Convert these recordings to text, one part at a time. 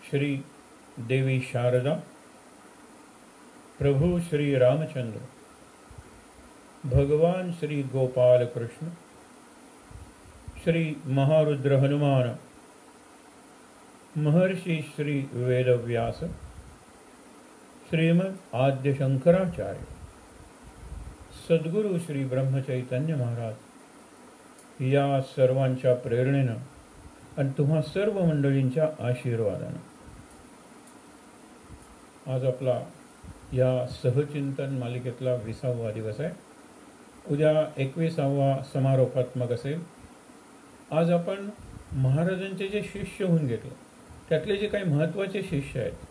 श्री देवी शारदा, प्रभु श्री रामचंद्र, भगवान श्री गोपाल कृष्ण, श्री महारुद्र हनुमान, महर्षि श्री वेदव्यास, श्रीमद आद्य शंकराचार्य, सद्गुरु श्री ब्रह्मचैतन्य महाराज या सर्वांच्या प्रेरणेनं आणि तुम्हा सर्व मंडळींच्या आशीर्वादानं आज आपला या सहचिंतन मालिकेतला 20वा दिवस आहे. उद्या 21वा समारोपात्मक असेल. आज आपण महाराजांचे जे शिष्य होऊन घेतले त्यातले जे काही महत्त्वाचे शिष्य आहेत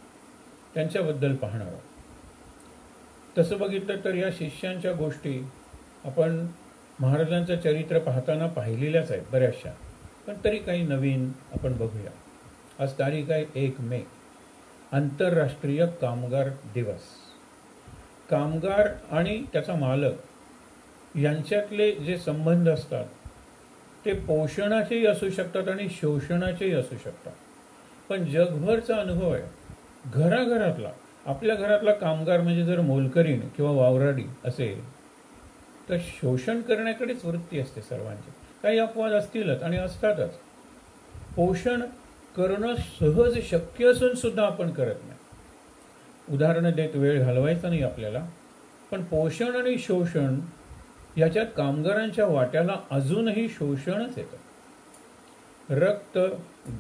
त्यांच्याबद्दल पाहणार आहोत. तसं बघितलं तर या शिष्यांच्या गोष्टी आपण महाराजांचं चरित्र पाहताना पाहिलेल्याच आहेत बऱ्याचशा, पण तरी काही नवीन आपण बघूया. आज तारीख आहे 1 मे, आंतरराष्ट्रीय कामगार दिवस. कामगार आणि त्याचा मालक यांच्यातले जे संबंध असतात ते पोषणाचेही असू शकतात आणि शोषणाचेही असू शकतात. पण जगभरचा अनुभव आहे. घराघरातला, आपल्या घरातला कामगार म्हणजे जर मोलकरीण किंवा वावराडी असेल तर शोषण करण्याकडेच वृत्ती असते सर्वांची. काही अपवाद असतीलच आणि असतातच. पोषण करणं सहज शक्य असून सुद्धा आपण करत नाही. उदाहरणं देत वेळ घालवायचा नाही आपल्याला, पण पोषण आणि शोषण याच्यात कामगारांच्या वाट्याला अजूनही शोषणच येतं. रक्त,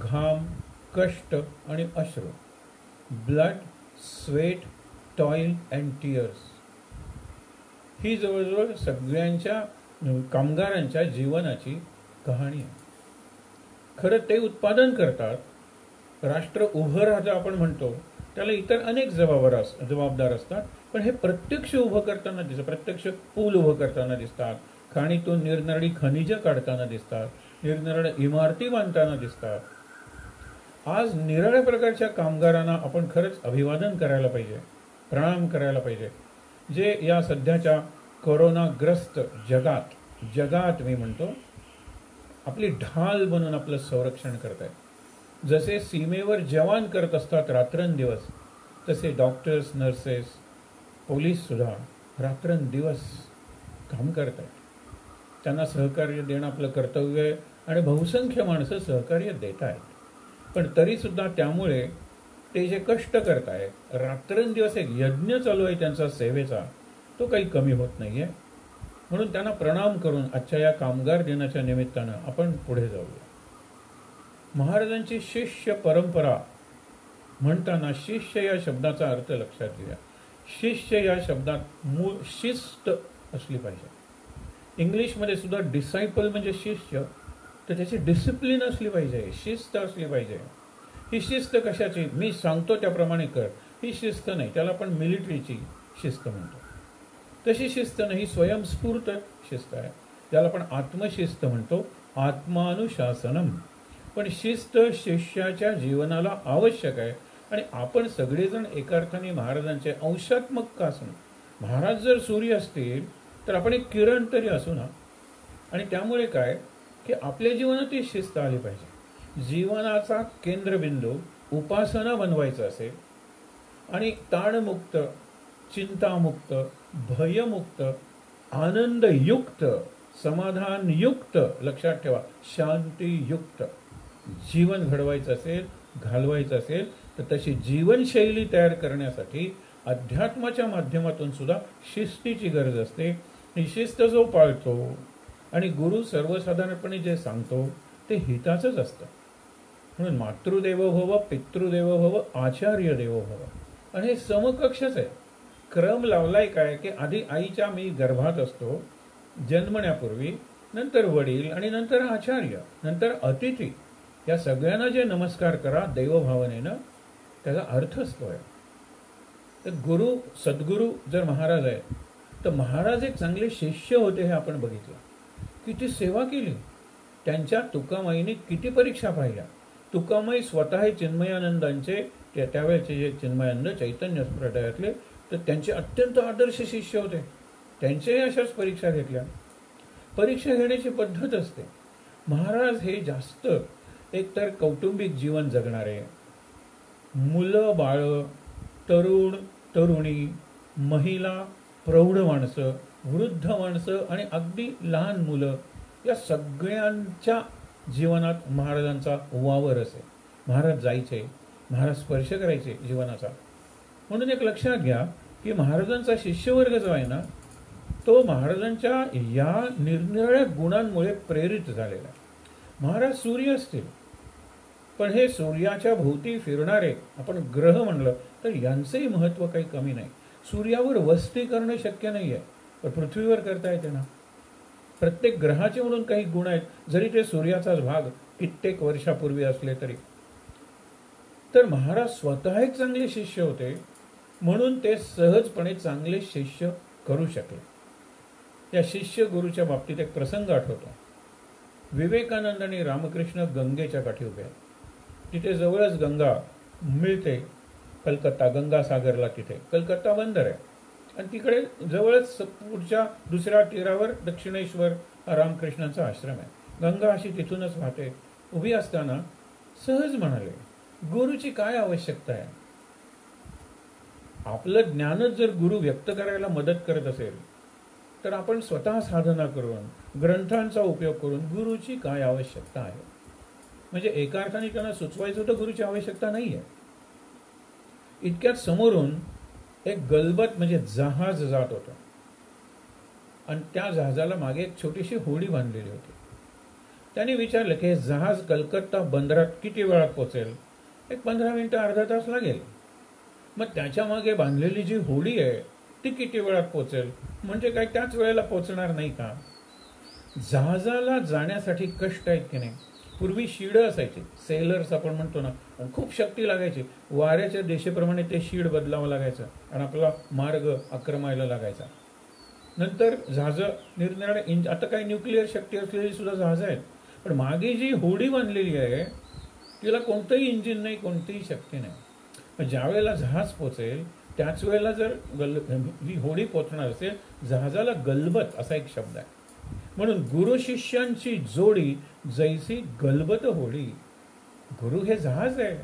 घाम, कष्ट आणि अश्रू, ब्लड, स्वेट, टॉईल अँड टीयर्स ही जवळजवळ सगळ्यांच्या कामगारांच्या जीवनाची कहाणी आहे. खरं ते उत्पादन करतात. राष्ट्र उभं राहतं आपण म्हणतो त्याला इतर अनेक जबाबदार असतात, पण हे प्रत्यक्ष उभं करताना दिसतात. प्रत्यक्ष पूल उभं करताना दिसतात, खाणीतून निरनिराळी खनिजं काढताना दिसतात, निरनिराळ्या इमारती बांधताना दिसतात. आज निराळ्या प्रकारच्या कामगारांना आपण खरंच अभिवादन करायला पाहिजे, प्रणाम करायला पाहिजे, जे या सध्याच्या कोरोनाग्रस्त जगात मी म्हणतो आपली ढाल बनून आपलं संरक्षण करत आहेत. जसे सीमेवर जवान करत असतात रात्रंदिवस, तसे डॉक्टर्स, नर्सेस, पोलीससुद्धा रात्रंदिवस काम करत आहेत. त्यांना सहकार्य देणं आपलं कर्तव्य आहे आणि बहुसंख्य माणसं सहकार्य देत आहेत. पण तरीसुद्धा त्यामुळे ते जे कष्ट करत आहेत, रात्रंदिवस एक यज्ञ चालू आहे त्यांचा सेवेचा, तो काही कमी होत नाही आहे. म्हणून त्यांना प्रणाम करून आजच्या या कामगार दिनाच्या निमित्तानं आपण पुढे जाऊया. महाराजांची शिष्य परंपरा म्हणताना शिष्य या शब्दाचा अर्थ लक्षात घ्या. शिष्य या शब्दात मूळ शिस्त असली पाहिजे. इंग्लिशमध्ये सुद्धा डिसायपल म्हणजे शिष्य, तर त्याची डिसिप्लिन असली पाहिजे, शिस्त असली पाहिजे. ही शिस्त कशाची? मी सांगतो त्याप्रमाणे कर, ही शिस्त नाही. त्याला आपण मिलिटरीची शिस्त म्हणतो. तशी शिस्त नाही, स्वयंस्फूर्त शिस्त आहे. ज्याला आपण आत्मशिस्त म्हणतो, आत्मानुशासनम. पण शिस्त शिष्याच्या जीवनाला आवश्यक आहे आणि आपण सगळेजण एका अर्थाने महाराजांचे अंशात्मक का असू. महाराज जर सूर्य असतील तर आपण एक किरण तरी असू ना. आणि त्यामुळे काय की आपल्या जीवनात ती शिस्त आली पाहिजे. जीवनाचा केंद्रबिंदू उपासना बनवायचा असेल आणि ताणमुक्त, चिंतामुक्त, भयमुक्त, आनंदयुक्त, समाधानयुक्त, लक्षात ठेवा शांतीयुक्त जीवन घडवायचं असेल, घालवायचं असेल तर तशी जीवनशैली तयार करण्यासाठी अध्यात्माच्या माध्यमातून सुद्धा शिस्तीची गरज असते. ही शिस्त जो पाळतो आणि गुरु सर्वसाधारणपणे जे सांगतो ते हिताचंच असतं. म्हणून मातृदेवो भव, पितृदेवो भव, आचार्य देवो भव. आणि हे समकक्षच आहे. क्रम लावलाय काय की आधी आईच्या मी गर्भात असतो जन्मण्यापूर्वी, नंतर वडील आणि नंतर आचार्य, नंतर अतिथी. या सगळ्यांना जे नमस्कार करा देवभावनेनं, त्याचा अर्थ असतो आहे. तर गुरु, सद्गुरू जर महाराज आहेत तर महाराज एक चांगले शिष्य होते हे आपण बघितलं. किती सेवा केली त्यांच्या. तुकामाईने किती परीक्षा पाहिल्या. तुकामाई स्वतः चिन्मयानंदांचे त्यावेळेचे जे चिन्मयानंद चैतन्य संप्रदायातले, तर त्यांचे अत्यंत आदर्श शिष्य होते. त्यांच्याही अशाच परीक्षा घेतल्या. परीक्षा घेण्याची पद्धत असते. महाराज हे जास्त एकतर कौटुंबिक जीवन जगणारे, मुलं बाळं, तरुण तरुणी, महिला, प्रौढ माणसं, वृद्ध माणसं आणि अगदी लहान मुलं, या सगळ्यांच्या जीवनात महाराजांचा वावर असे. महाराज जायचे, महाराज स्पर्श करायचे जीवनाचा. म्हणून एक लक्षात घ्या की महाराजांचा शिष्यवर्ग जो आहे ना, तो महाराजांच्या या निरनिराळ्या गुणांमुळे प्रेरित झालेला आहे. महाराज सूर्य असतील, पण हे सूर्याच्या भोवती फिरणारे आपण ग्रह म्हणलं तर यांचंही महत्त्व काही कमी नाही. सूर्यावर वस्ती करणं शक्य नाही आहे, पण पृथ्वीवर करता येते ना. प्रत्येक ग्रहाचे म्हणून काही गुण आहेत, जरी ते सूर्याचाच भाग कित्येक वर्षापूर्वी असले तरी. तर महाराज स्वतः एक चांगले शिष्य होते, म्हणून ते सहजपणे चांगले शिष्य करू शकले. या शिष्य गुरुच्या बाबतीत एक प्रसंग आठवतो. विवेकानंद आणि रामकृष्ण गंगेच्या काठी उभे आहेत. तिथे जवळच गंगा मिळते, कलकत्ता गंगासागरला. तिथे कलकत्ता बंदर आहे आणि तिकडे जवळच पुढच्या दुसऱ्या तीरावर दक्षिणेश्वर हा रामकृष्णांचा आश्रम आहे. गंगा अशी तिथूनच वाहते. उभी असताना सहज म्हणाले, गुरुची काय आवश्यकता आहे? आपलं ज्ञानच जर गुरु व्यक्त करायला मदत करत असेल तर आपण स्वतः साधना करून, ग्रंथांचा उपयोग करून गुरुची काय आवश्यकता आहे? म्हणजे एका अर्थाने त्यांना सुचवायचं होतं गुरुची आवश्यकता नाही आहे. इतक्यात समोरून एक गलबत म्हणजे जहाज जात होतं आणि त्या जहाजाला मागे एक छोटीशी होडी बांधलेली होती. त्याने विचारलं की हे जहाज कलकत्ता बंदरात किती वेळात पोहोचेल? एक 15 मिनिटं, अर्धा तास लागेल. मग त्याच्या मागे बांधलेली जी होडी आहे ती किती वेळात पोहोचेल? म्हणजे काय त्याच वेळेला पोहोचणार नाही का? जहाजाला जाण्यासाठी कष्ट आहेत की नाही. पूर्वी शीड असायची, सेलर्स आपण म्हणतो ना, खूप शक्ती लागायची. वाऱ्याच्या दिशेप्रमाणे ते शीड बदलावं लागायचं आणि आपला मार्ग आक्रमायला लागायचा. नंतर जहाजं निरनिराळे आता काही न्यूक्लिअर शक्ती असलेली सुद्धा जहाजं आहेत, पण मागे जी होडी बांधलेली आहे तिला कोणतंही इंजिन नाही, कोणतीही शक्ती नाही. ज्या वेळेला जहाज पोचेल त्याच वेळेला जर ही होडी पोचणार असेल, जहाजाला गलबत असा एक शब्द आहे. म्हणून गुरु शिष्यांची जोडी जैसी गलबत होडी. गुरु हे जहाज आहे,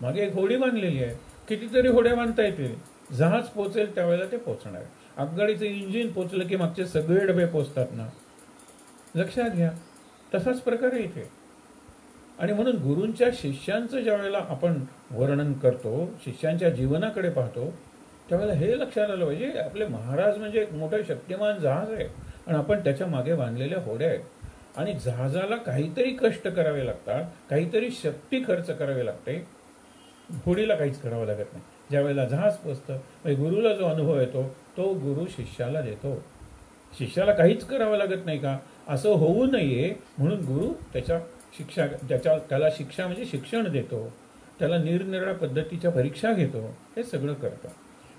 मागे एक होडी बांधलेली आहे. कितीतरी होड्या बांधता येतील, जहाज पोचेल त्यावेळेला ते पोचणार. आगगाडीचं इंजिन पोचलं की मागचे सगळे डबे पोचतात ना, लक्षात घ्या. तसाच प्रकार आहे इथे. आणि म्हणून गुरूंच्या शिष्यांचं ज्या वेळेला आपण वर्णन करतो, शिष्यांच्या जीवनाकडे पाहतो, त्यावेळेला हे लक्षात आलं पाहिजे आपले महाराज म्हणजे एक मोठं शक्तिमान जहाज आहे आणि आपण त्याच्या मागे बांधलेल्या होड्या आहेत. आणि जहाजाला काहीतरी कष्ट करावे लागतात, काहीतरी शक्ती खर्च करावी लागते. होडीला काहीच करावं लागत नाही. ज्या वेळेला जहाज पोचतं म्हणजे गुरुला जो अनुभव येतो तो गुरु शिष्याला देतो. शिष्याला काहीच करावं लागत नाही का? असं होऊ नये म्हणून गुरु त्याला शिक्षा म्हणजे शिक्षण देतो, त्याला निरनिराळ्या पद्धतीच्या परीक्षा घेतो, हे सगळं करतं.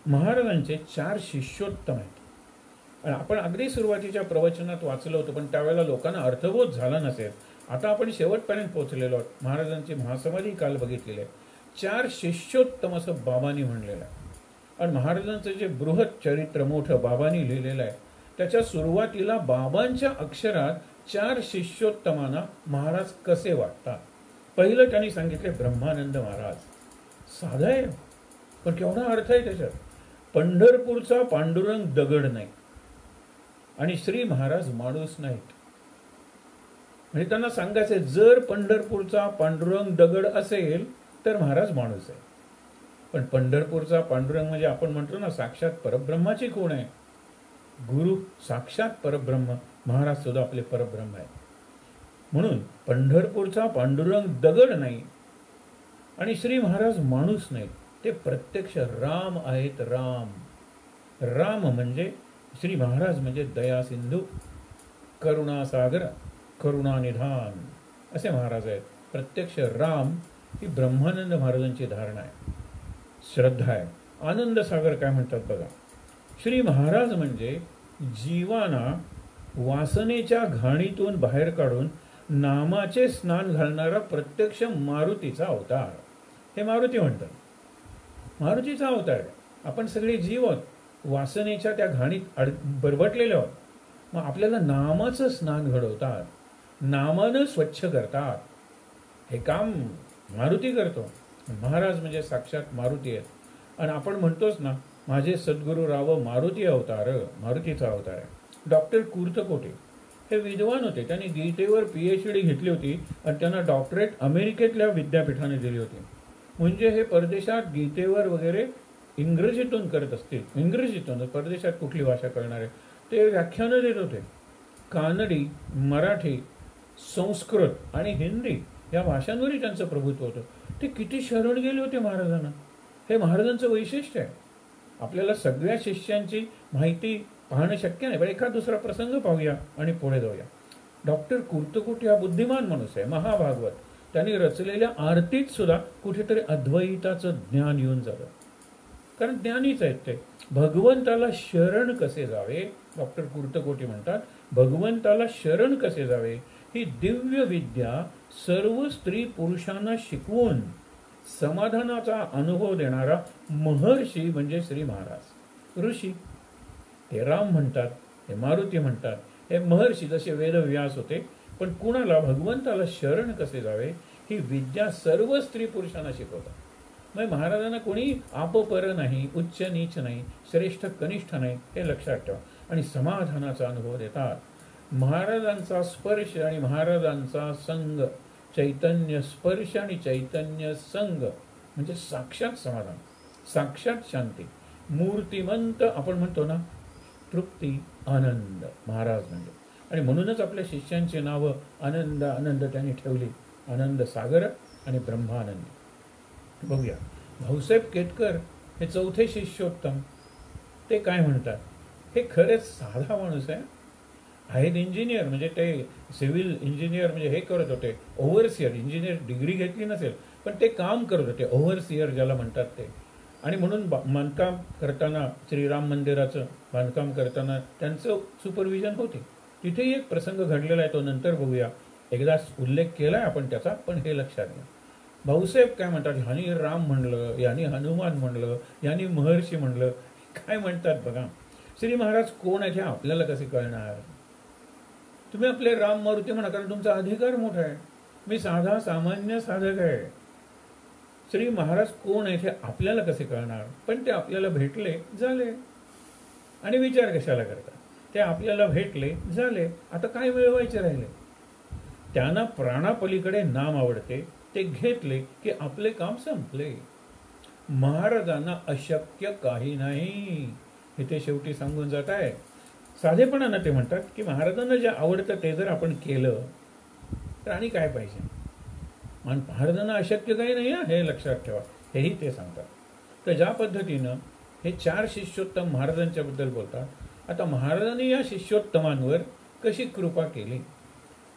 महाराजांचे 4 शिष्योत्तम आहेत. आणि आपण अगदी सुरुवातीच्या प्रवचनात वाचलं होतं, पण त्यावेळेला लोकांना अर्थबोध झाला नसेल. आता आपण शेवटपर्यंत पोहोचलेलो आहोत. महाराजांची महासमाधी काल बघितलेली आहे. 4 शिष्योत्तम असं बाबांनी म्हणलेलं आहे. आणि महाराजांचं जे बृहत चरित्र मोठं बाबांनी लिहिलेलं आहे, त्याच्या सुरुवातीला बाबांच्या अक्षरात 4 शिष्योत्तमांना महाराज कसे वाटतात. पहिलं त्यांनी सांगितले ब्रह्मानंद महाराज. साधा आहे पण केवढा अर्थ आहे त्याच्यात. पंढरपूरचा पांडुरंग दगड नाही आणि श्री महाराज माणूस नाहीत. म्हणजे त्यांना सांगायचे जर पंढरपूरचा पांडुरंग दगड असेल तर महाराज माणूस आहे. पण पंढरपूरचा पांडुरंग म्हणजे आपण म्हणतो ना साक्षात परब्रह्माची खूण आहे. गुरु साक्षात परब्रह्म, महाराज सुद्धा आपले परब्रह्म आहेत. म्हणून पंढरपूरचा पांडुरंग दगड नाही आणि श्री महाराज माणूस नाहीत. ते प्रत्यक्ष राम आहेत. राम म्हणजे श्री महाराज म्हणजे दया सिंधू, करुणासागर, करुणानिधान असे महाराज आहेत. प्रत्यक्ष राम ही ब्रह्मानंद महाराजांची धारणा आहे, श्रद्धा आहे. आनंद सागर काय म्हणतात बघा. श्री महाराज म्हणजे जीवाना वासनेच्या घाणीतून बाहेर काढून नामाचे स्नान घालणारा प्रत्यक्ष मारुतीचा अवतार. हे मारुती म्हणतात. मारुतीचा अवतार आहे. आपण सगळे जीव आहोत, वासनेच्या त्या घाणीत बरबटलेले आहोत. मग आपल्याला नामाचं स्नान घडवतात, नामानं स्वच्छ करतात. हे काम मारुती करतो. महाराज म्हणजे साक्षात मारुती आहेत. आणि आपण म्हणतोच ना, माझे सद्गुरू राव मारुती अवतार, मारुतीचा अवतार आहे. डॉक्टर कुर्तकोटे हे विद्वान होते. त्यांनी गीतेवर PhD घेतली होती आणि त्यांना डॉक्टरेट अमेरिकेतल्या विद्यापीठाने दिली होती. म्हणजे हे परदेशात गीतेवर वगैरे इंग्रजीतून करत असतील, इंग्रजीतून, परदेशात कुठली भाषा कळणार आहे, ते व्याख्यानं देत होते. कानडी, मराठी, संस्कृत आणि हिंदी या भाषांवरही त्यांचं प्रभुत्व होतं. ते किती शरण गेले होते महाराजांना. हे महाराजांचं वैशिष्ट्य आहे. आपल्याला सगळ्या शिष्यांची माहिती पाहणं शक्य नाही, पण एखादा दुसरा प्रसंग पाहूया आणि पुढे जाऊया. डॉक्टर कुर्तकोटी हा बुद्धिमान माणूस आहे, महाभागवत. त्यांनी रचलेल्या आरतीत सुद्धा कुठेतरी अद्वैताचं ज्ञान येऊन जातं, कारण ज्ञानीच आहेत ते. भगवंताला शरण कसे जावे, डॉक्टर कुर्तकोटी म्हणतात, भगवंताला शरण कसे जावे ही दिव्य विद्या सर्व स्त्री पुरुषांना शिकवून समाधानाचा अनुभव देणारा महर्षी म्हणजे श्री महाराज. ऋषी हे राम म्हणतात, हे मारुती म्हणतात, हे महर्षी जसे वेदव्यास होते. पण कुणाला भगवंताला शरण कसे जावे ही विद्या सर्व स्त्री पुरुषांना शिकवतात. मग महाराजांना कोणी आपपर नाही, उच्च नीच नाही, श्रेष्ठ कनिष्ठ नाही, हे लक्षात ठेवा. आणि समाधानाचा अनुभव देतात. महाराजांचा स्पर्श आणि महाराजांचा संग, चैतन्य स्पर्श आणि चैतन्य संग म्हणजे साक्षात समाधान, साक्षात शांती, मूर्तिमंत आपण म्हणतो ना, तृप्ती, आनंद महाराज म्हणजे. आणि म्हणूनच आपल्या शिष्यांची नावं आनंद आनंद त्यांनी ठेवली, आनंद सागर आणि ब्रह्मानंद. बघूया, भाऊसाहेब केतकर हे चौथे शिष्योत्तम. ते काय म्हणतात, हे खरेच साधा माणूस आहे. आहेत इंजिनियर, म्हणजे ते सिव्हिल इंजिनियर म्हणजे हे करत होते, ओव्हरसियर, इंजिनियर डिग्री घेतली नसेल पण ते काम करत होते, ओव्हरसियर ज्याला म्हणतात ते. आणि म्हणून बांधकाम करताना, श्रीराम मंदिराचं बांधकाम करताना त्यांचं सुपरविजन होते. तिथेही एक प्रसंग घडलेला आहे, तो नंतर बघूया. एकदा उल्लेख केला आहे आपण त्याचा, पण हे लक्षात घ्या. भाऊसाहेब काय म्हणतात, ह्यानी राम म्हणलं, यानी हनुमान म्हणलं, यानी महर्षी म्हणलं, काय म्हणतात बघा. श्री महाराज कोण आहे हे आपल्याला कसे कळणार. तुम्ही आपले राम मारुती म्हणा, कारण तुमचा अधिकार मोठा आहे. मी साधा सामान्य साधक आहे. श्री महाराज कोण आहे हे आपल्याला कसे कळणार. पण ते आपल्याला भेटले झाले, आणि विचार कशाला करता. ते आपल्याला भेटले झाले, आता काय मिळवायचे राहिले. त्यांना प्राणापलीकडे नाम आवडते, ते घेतले की आपले काम संपले. महाराजांना अशक्य काही नाही हे ते शेवटी सांगून जात आहे. साधेपणानं ते म्हणतात की महाराजांना जे आवडतं ते जर आपण केलं तर आणि काय पाहिजे. आणि महाराजांना अशक्य काही नाही हे लक्षात ठेवा, हेही ते सांगतात. तर ज्या पद्धतीनं हे 4 शिष्योत्तम महाराजांच्या बद्दल बोलतात. आता महाराजांनी या शिष्योत्तमांवर कशी कृपा केली.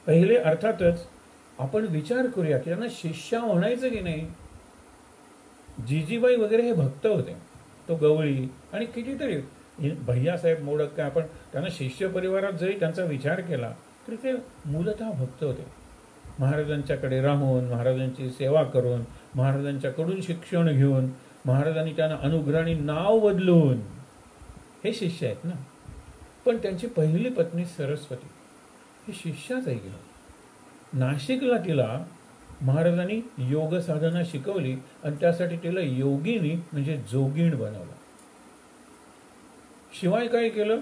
पहिले अर्थातच आपण विचार करूया की त्यांना शिष्या म्हणायचं की नाही. जिजीबाई वगैरे हे भक्त होते, तो गवळी आणि कितीतरी भैयासाहेब मोडक, काय आपण त्यांना शिष्य परिवारात जरी त्यांचा विचार केला तरी ते मूलतः भक्त होते. महाराजांच्याकडे राहून, महाराजांची सेवा करून, महाराजांच्याकडून शिक्षण घेऊन, महाराजांनी त्यांना अनुग्रहाने नाव बदलून हे शिष्य आहेत ना. पण त्यांची पहिली पत्नी सरस्वती ही शिष्याच आहे. नाशिकला तिला महाराजांनी योग साधना शिकवली आणि त्यासाठी तिला योगिनी म्हणजे जोगीण बनवलं. शिवाय काय केलं,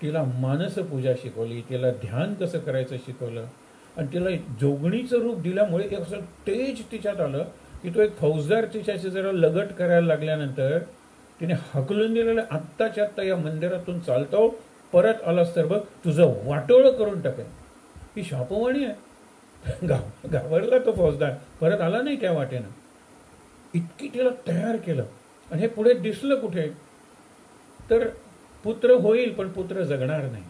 तिला मानसपूजा शिकवली, तिला ध्यान कसं करायचं शिकवलं. आणि तिला जोगणीचं रूप दिल्यामुळे एक असं तेज तिच्यात आलं की तो एक फौजदार तिच्याशी जरा लगट करायला लागल्यानंतर तिने हकलून दिलेलं, आत्ताच्या आत्ता या मंदिरातून चालतो, परत आलास तर बघ तुझं वाटोळं करून टाकेन. ही शापवाणी आहे. घाबरला तो फौजदार, परत आला नाही त्या वाटेनं. इतकी तिला तयार केलं. आणि हे पुढे दिसलं कुठे तर पुत्र होईल पण पुत्र जगणार नाही.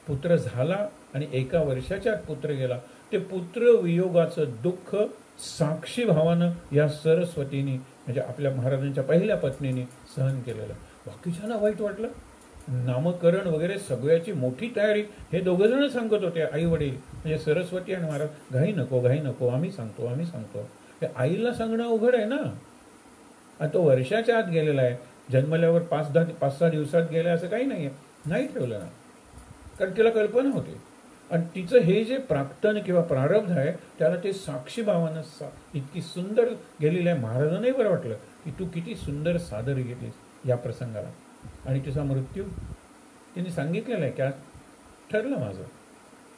पुत्र झाला आणि 1 वर्षाच्या पुत्र गेला. ते पुत्र वियोगाचं दुःख साक्षी भावानं या सरस्वतीने म्हणजे आपल्या महाराजांच्या पहिल्या पत्नीने सहन केलेलं. बाकीच्यांना वाईट वाटलं. नामकरण वगैरे सगळ्याची मोठी तयारी हे दोघंजण सांगत होते, आई वडील म्हणजे सरस्वती आणि महाराज. घाई नको, घाई नको, आम्ही सांगतो, आम्ही सांगतो. हे आईला सांगणं अवघड आहे ना. आणि तो वर्षाच्या आत गेलेला आहे, जन्मल्यावर 5-6 दिवसात गेला असं काही नाही आहे. नाही ठेवलं ना, कारण तिला कल्पना होती. आणि तिचं हे जे प्राक्तन किंवा प्रारब्ध आहे त्याला ते साक्षीभावानं इतकी सुंदर गेलेली आहे. महाराजांनाही बरं वाटलं की तू किती सुंदर सादर घेतलीस या प्रसंगाला. आणि तिचा मृत्यू तिने सांगितलेला आहे की आज ठरलं माझं.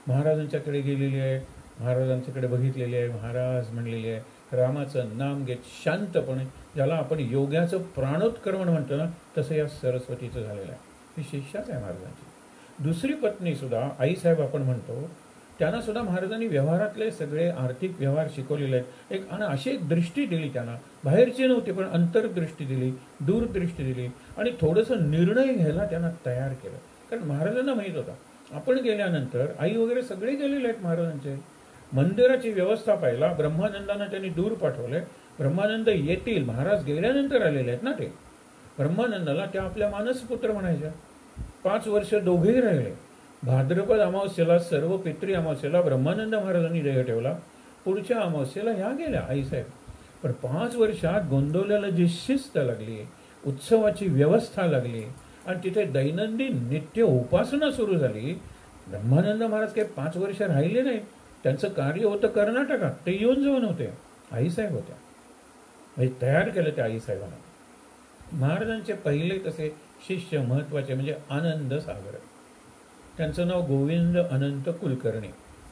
महाराजांच्याकडे गेलेली आहे, महाराजांच्याकडे बघितलेले आहे. महाराज म्हणलेले आहे रामाचं नाम घेत शांतपणे, ज्याला आपण योगाचं प्राणोत्क्रमण म्हणतो ना, तसं या सरस्वतीचं झालेलं आहे. ही शिष्याच आहे महाराजांची. दुसरी पत्नी सुद्धा आईसाहेब आपण म्हणतो, त्यांना सुद्धा महाराजांनी व्यवहारातले सगळे आर्थिक व्यवहार शिकवलेले आहेत. एक आणि अशी एक दृष्टी दिली त्यांना, बाहेरची नव्हती पण अंतर्दृष्टी दिली, दूरदृष्टी दिली आणि थोडंसं निर्णय घ्यायला त्यांना तयार केलं. कारण महाराजांना माहीत होता आपण गेल्यानंतर आई वगैरे सगळे गेलेले आहेत महाराजांचे. मंदिराची व्यवस्था पाहिला ब्रह्मानंदांना त्यांनी दूर पाठवले. ब्रह्मानंद येतील, महाराज गेल्यानंतर आलेले आहेत ना ते. ब्रह्मानंदाला त्या आपल्या मानसपुत्र म्हणायच्या. 5 वर्ष दोघेही राहिले. भाद्रपद अमावस्येला, सर्व पितृ अमावस्येला ब्रह्मानंद महाराजांनी देह ठेवला. पुढच्या अमावस्येला ह्या गेल्या आईसाहेब. पण 5 वर्षात गोंदवल्याला जी शिस्त लागली, उत्सवाची व्यवस्था लागली आणि तिथे दैनंदिन नित्य उपासना सुरू झाली. ब्रह्मानंद महाराज काही 5 वर्ष राहिले नाही. त्यांचं कार्य होतं कर्नाटकात, ते येऊन जाऊन होते. आईसाहेब होत्या, म्हणजे तयार केलं त्या आईसाहेबांना. महाराजांचे पहिले तसे शिष्य महत्त्वाचे म्हणजे आनंद सागर. त्यांचं नाव गोविंद अनंत कुलकर्णी.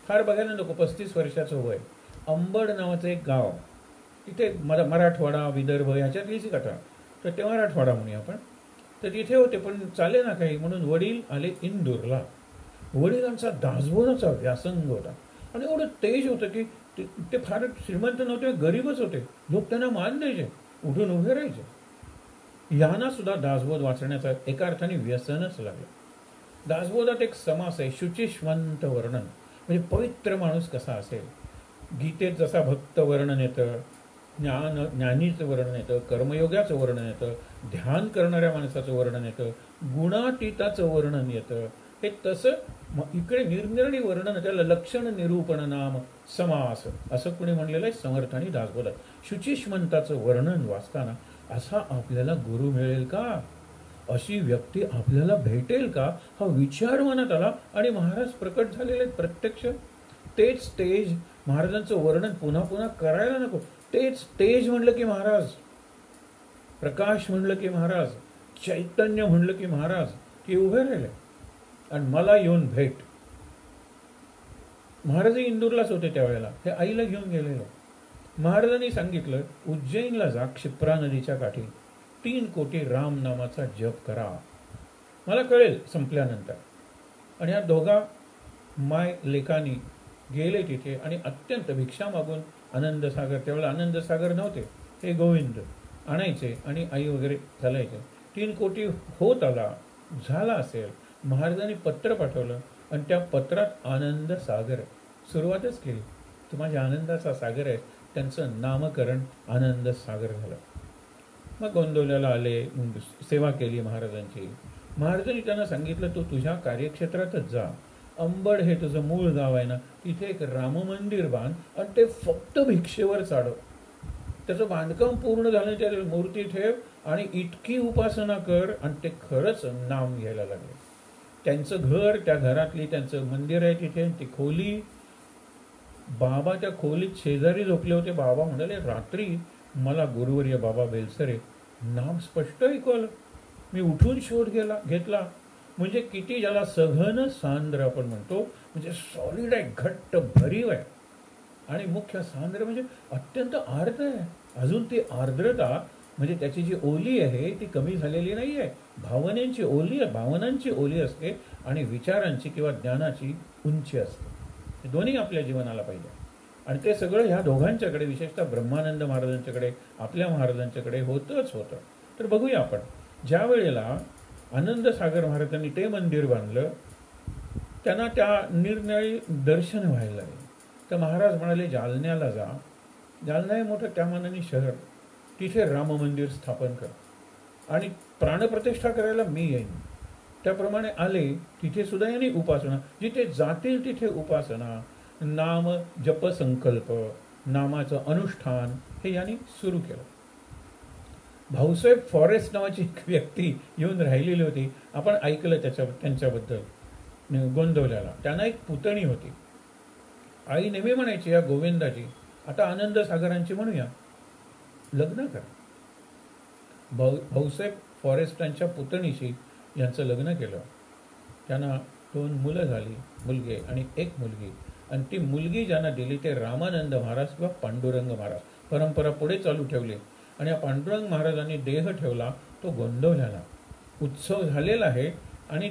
फार बघायला नको, 35 वर्षाचं वय. अंबड नावाचं एक गाव, तिथे मराठवाडा विदर्भ ह्याच्यातलीच कथा, तर ते मराठवाडा म्हणूया आपण. तर तिथे होते पण चाले ना काही म्हणून वडील आले इंदूरला. वडिलांचा दासबोधाचा व्यासंग होता आणि एवढं तेज होतं की ते फार श्रीमंत नव्हते, गरीबच होते. लोक त्यांना मान द्यायचे, उठून उभे राहायचे. यांना सुद्धा दासबोध वाचण्याचं एका अर्थाने व्यसनच लागलं. दासबोधात एक समास आहे, शुचिष्मंत वर्णन, म्हणजे पवित्र माणूस कसा असेल. गीतेत जसा भक्त वर्णन येतं, ज्ञानीचं वर्णन येतं, कर्मयोगाचं वर्णन येतं, ध्यान करणाऱ्या माणसाचं वर्णन येतं, गुणातीताचं वर्णन येतं. हे तसं इकडे निरनिराळी वर्णन, त्याला लक्षण निरूपण नाम समास असं कुणी म्हणलेलं आहे समर्थानी दासबोधात. शुचिष्मंताचं वर्णन वाचताना असा आपल्याला गुरु मिळेल का, अशी व्यक्ती आपल्याला भेटेल का, हा विचार मनात आला. आणि महाराज प्रकट झालेले प्रत्यक्ष. तेच तेज महाराजांचं वर्णन पुन्हा पुन्हा करायला नको. तेच तेज म्हणलं की महाराज, प्रकाश म्हणलं की महाराज, चैतन्य म्हणलं की महाराज, ते उभे राहिले आणि मला येऊन भेट. महाराजही इंदूरलाच होते त्यावेळेला, हे आईला घेऊन गेलेले. महाराजांनी सांगितलं उज्जैनला जा, क्षिप्रा नदीच्या काठी 3 कोटी राम नामाचा जप करा, मला कळेल संपल्यानंतर. आणि या दोघा माय लेकानी गेले तिथे आणि अत्यंत भिक्षा मागून आनंदसागर, त्यावेळेला आनंदसागर नव्हते, हे गोविंद आणायचे आणि आई वगैरे चालायचे. 3 कोटी होत झाला असेल. महाराजांनी पत्र पाठवलं आणि त्या पत्रात आनंद सागर सुरुवातच केली. तो माझ्या आनंदाचा सागर आहे. त्यांचं नामकरण आनंद सागर झालं. मग गोंदवल्याला आले, सेवा केली महाराजांची. महाराजांनी त्यांना सांगितलं तू तुझ्या कार्यक्षेत्रातच जा. अंबड हे तुझं मूळ गाव आहे ना, तिथे एक राम मंदिर बांध आणि ते फक्त भिक्षेवर चालव. त्याचं बांधकाम पूर्ण झालं, त्या मूर्ती ठेव आणि इतकी उपासना कर. आणि ते खरंच नाम घ्यायला लागले. त्यांचं घर, त्या घरातली त्यांचं मंदिर आहे तिथे, ती खोली. बाबा त्या खोलीत शेजारी झोपले होते. बाबा म्हणाले रात्री मला गुरुवर्य बाबा बेलसरे नाम स्पष्ट ऐकवलं. मी उठून शोध घेतला. म्हणजे किती, ज्याला सघन सांद्र आपण म्हणतो, म्हणजे सॉलिड आहे, घट्ट भरीव आहे. आणि मुख्य सांद्र म्हणजे अत्यंत आर्द्र आहे. अजून ती आर्द्रता म्हणजे त्याची जी ओली आहे ती कमी झालेली नाही आहे. भावनांची ओली असते आणि विचारांची किंवा ज्ञानाची उंची असते. हे दोन्ही आपल्या जीवनाला पाहिजे. आणि ते सगळं ह्या दोघांच्याकडे, विशेषतः ब्रह्मानंद महाराजांच्याकडे, आपल्या महाराजांच्याकडे होतंच होतं. तर बघूया आपण, ज्या वेळेला आनंद सागर महाराजांनी ते मंदिर बांधलं, त्यांना त्या निरनिराळी दर्शन व्हायला लागले. तर महाराज म्हणाले जालन्याला जा. जालना हे मोठं त्या मानाने शहर, तिथे राम मंदिर स्थापन कर आणि प्राणप्रतिष्ठा करायला मी येईन. त्याप्रमाणे आले. तिथे सुद्धा यांनी उपासना, जिथे जातील तिथे उपासना, नाम जप संकल्प, नामाचं अनुष्ठान हे यांनी सुरू केलं. भाऊसाहेब फॉरेस्ट नावाची एक व्यक्ती येऊन राहिलेली होती. आपण ऐकलं त्यांच्याबद्दल. गोंदवल्याला. त्यांना एक पुतणी होती. आई नेहमी म्हणायची, या गोविंदाची आता आनंद सागरांची म्हणूया, लग्न करा. भाऊसाहेब फॉरेस्टांच्या पुतणीशी यांचं लग्न केलं. त्यांना 2 मुलं झाली, मुलगे आणि 1 मुलगी. आणि ती मुलगी ज्यांना दिली ते रामानंद महाराज किंवा पांडुरंग महाराज. परंपरा पुढे चालू ठेवली. आणि या पांडुरंग महाराजांनी देह ठेवला तो गोंदवल्याला. उत्सव झालेला आहे आणि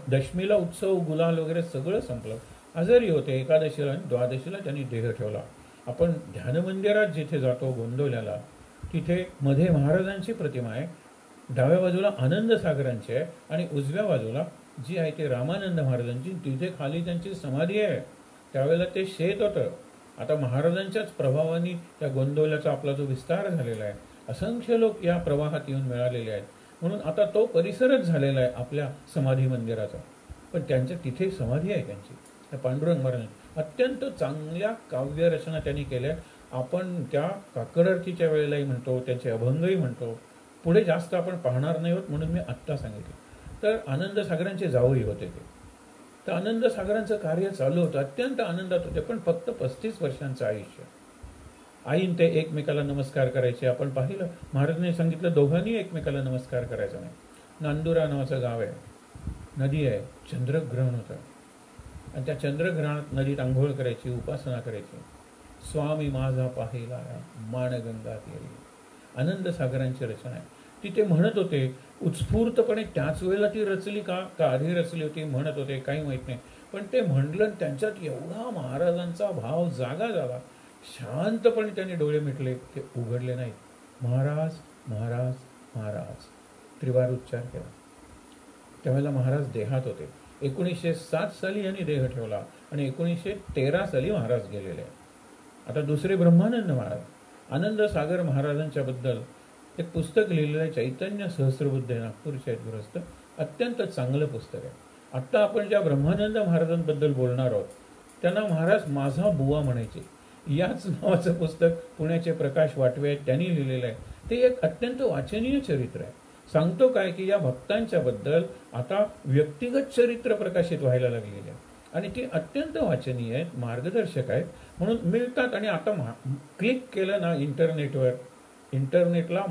दशमीला उत्सव, गुलाल वगैरे सगळं संपलं. आजारी होते. एकादशीला आणि द्वादशीला त्यांनी देह ठेवला. आपण ध्यान मंदिरात जिथे जातो गोंदवल्याला, तिथे मध्ये महाराजांची प्रतिमा आहे, डाव्या बाजूला आनंद सागरांची आहे आणि उजव्या बाजूला जी आहे ते रामानंद महाराजांची. तिथे खाली त्यांची समाधी आहे. त्यावेळेला ते शेत होतं. आता महाराजांच्याच प्रभावाने त्या गोंदवल्याचा आपला जो विस्तार झालेला आहे, असंख्य लोक या प्रवाहात येऊन मिळालेले आहेत. म्हणून आता तो परिसरच झालेला आहे आपल्या समाधी मंदिराचा. पण त्यांच्या तिथे समाधी आहे त्यांची, त्या पांडुरंग महाराजांची. अत्यंत चांगल्या काव्यरचना त्यांनी केल्या. आपण त्या काकडआरतीच्या वेळेलाही म्हणतो, त्यांचे अभंगही म्हणतो. पुढे जास्त आपण पाहणार नाही होत म्हणून मी आत्ता सांगितले. तर आनंद सागरांचे जावई होते ते. तर आनंद सागरांचं कार्य चालू होतं, अत्यंत आनंदात होते. पण फक्त 35 वर्षांचं आयुष्य. आईन ते एकमेकाला नमस्कार करायचे. आपण पाहिलं, महाराजांनी सांगितलं दोघांनी एकमेकाला नमस्कार करायचा नाही. नांदुरा नावाचं गाव आहे, नदी आहे, चंद्रग्रहण होतं आणि त्या चंद्रग्रहणात नदीत आंघोळ करायची, उपासना करायची. स्वामी माझा पाहिला माणगंगा तीरी, आनंद सागरांची रचना आहे. तिथे म्हणत होते उत्स्फूर्तपणे. त्याच वेळेला ती रचली का आधी रचली होती म्हणत होते, काही माहीत नाही. पण ते म्हणलं, त्यांच्यात एवढा महाराजांचा भाव जागा झाला. शांतपणे त्यांनी डोळे मिटले, ते उघडले नाहीत. महाराज महाराज महाराज त्रिवार उच्चार केला. त्यावेळेला महाराज देहात होते. 1907 साली यांनी देह ठेवला आणि 1913 साली महाराज गेलेले. आता दुसरे ब्रह्मानंद महाराज. आनंद सागर महाराजांच्या बद्दल एक पुस्तक लिहिलेलं आहे, चैतन्य सहस्रबुद्ध, नागपूरचे आहेत गृहस्थ. अत्यंत चांगलं पुस्तक आहे. आत्ता आपण ज्या ब्रह्मानंद महाराजांबद्दल बोलणार आहोत त्यांना महाराज माझा बुवा म्हणायचे. याच नावाचं पुस्तक पुण्याचे प्रकाश वाटवे आहेत, त्यांनी लिहिलेलं आहे. ते एक अत्यंत वाचनीय चरित्र आहे. सांगतो काय की या भक्तांच्या बद्दल आता व्यक्तिगत चरित्र प्रकाशित व्हायला लागलेले आहे आणि ती अत्यंत वाचनीय आहेत, मार्गदर्शक आहेत. म्हणून मिळतात. आणि आता क्लिक केलं ना इंटरनेटवर, इंटरनेटला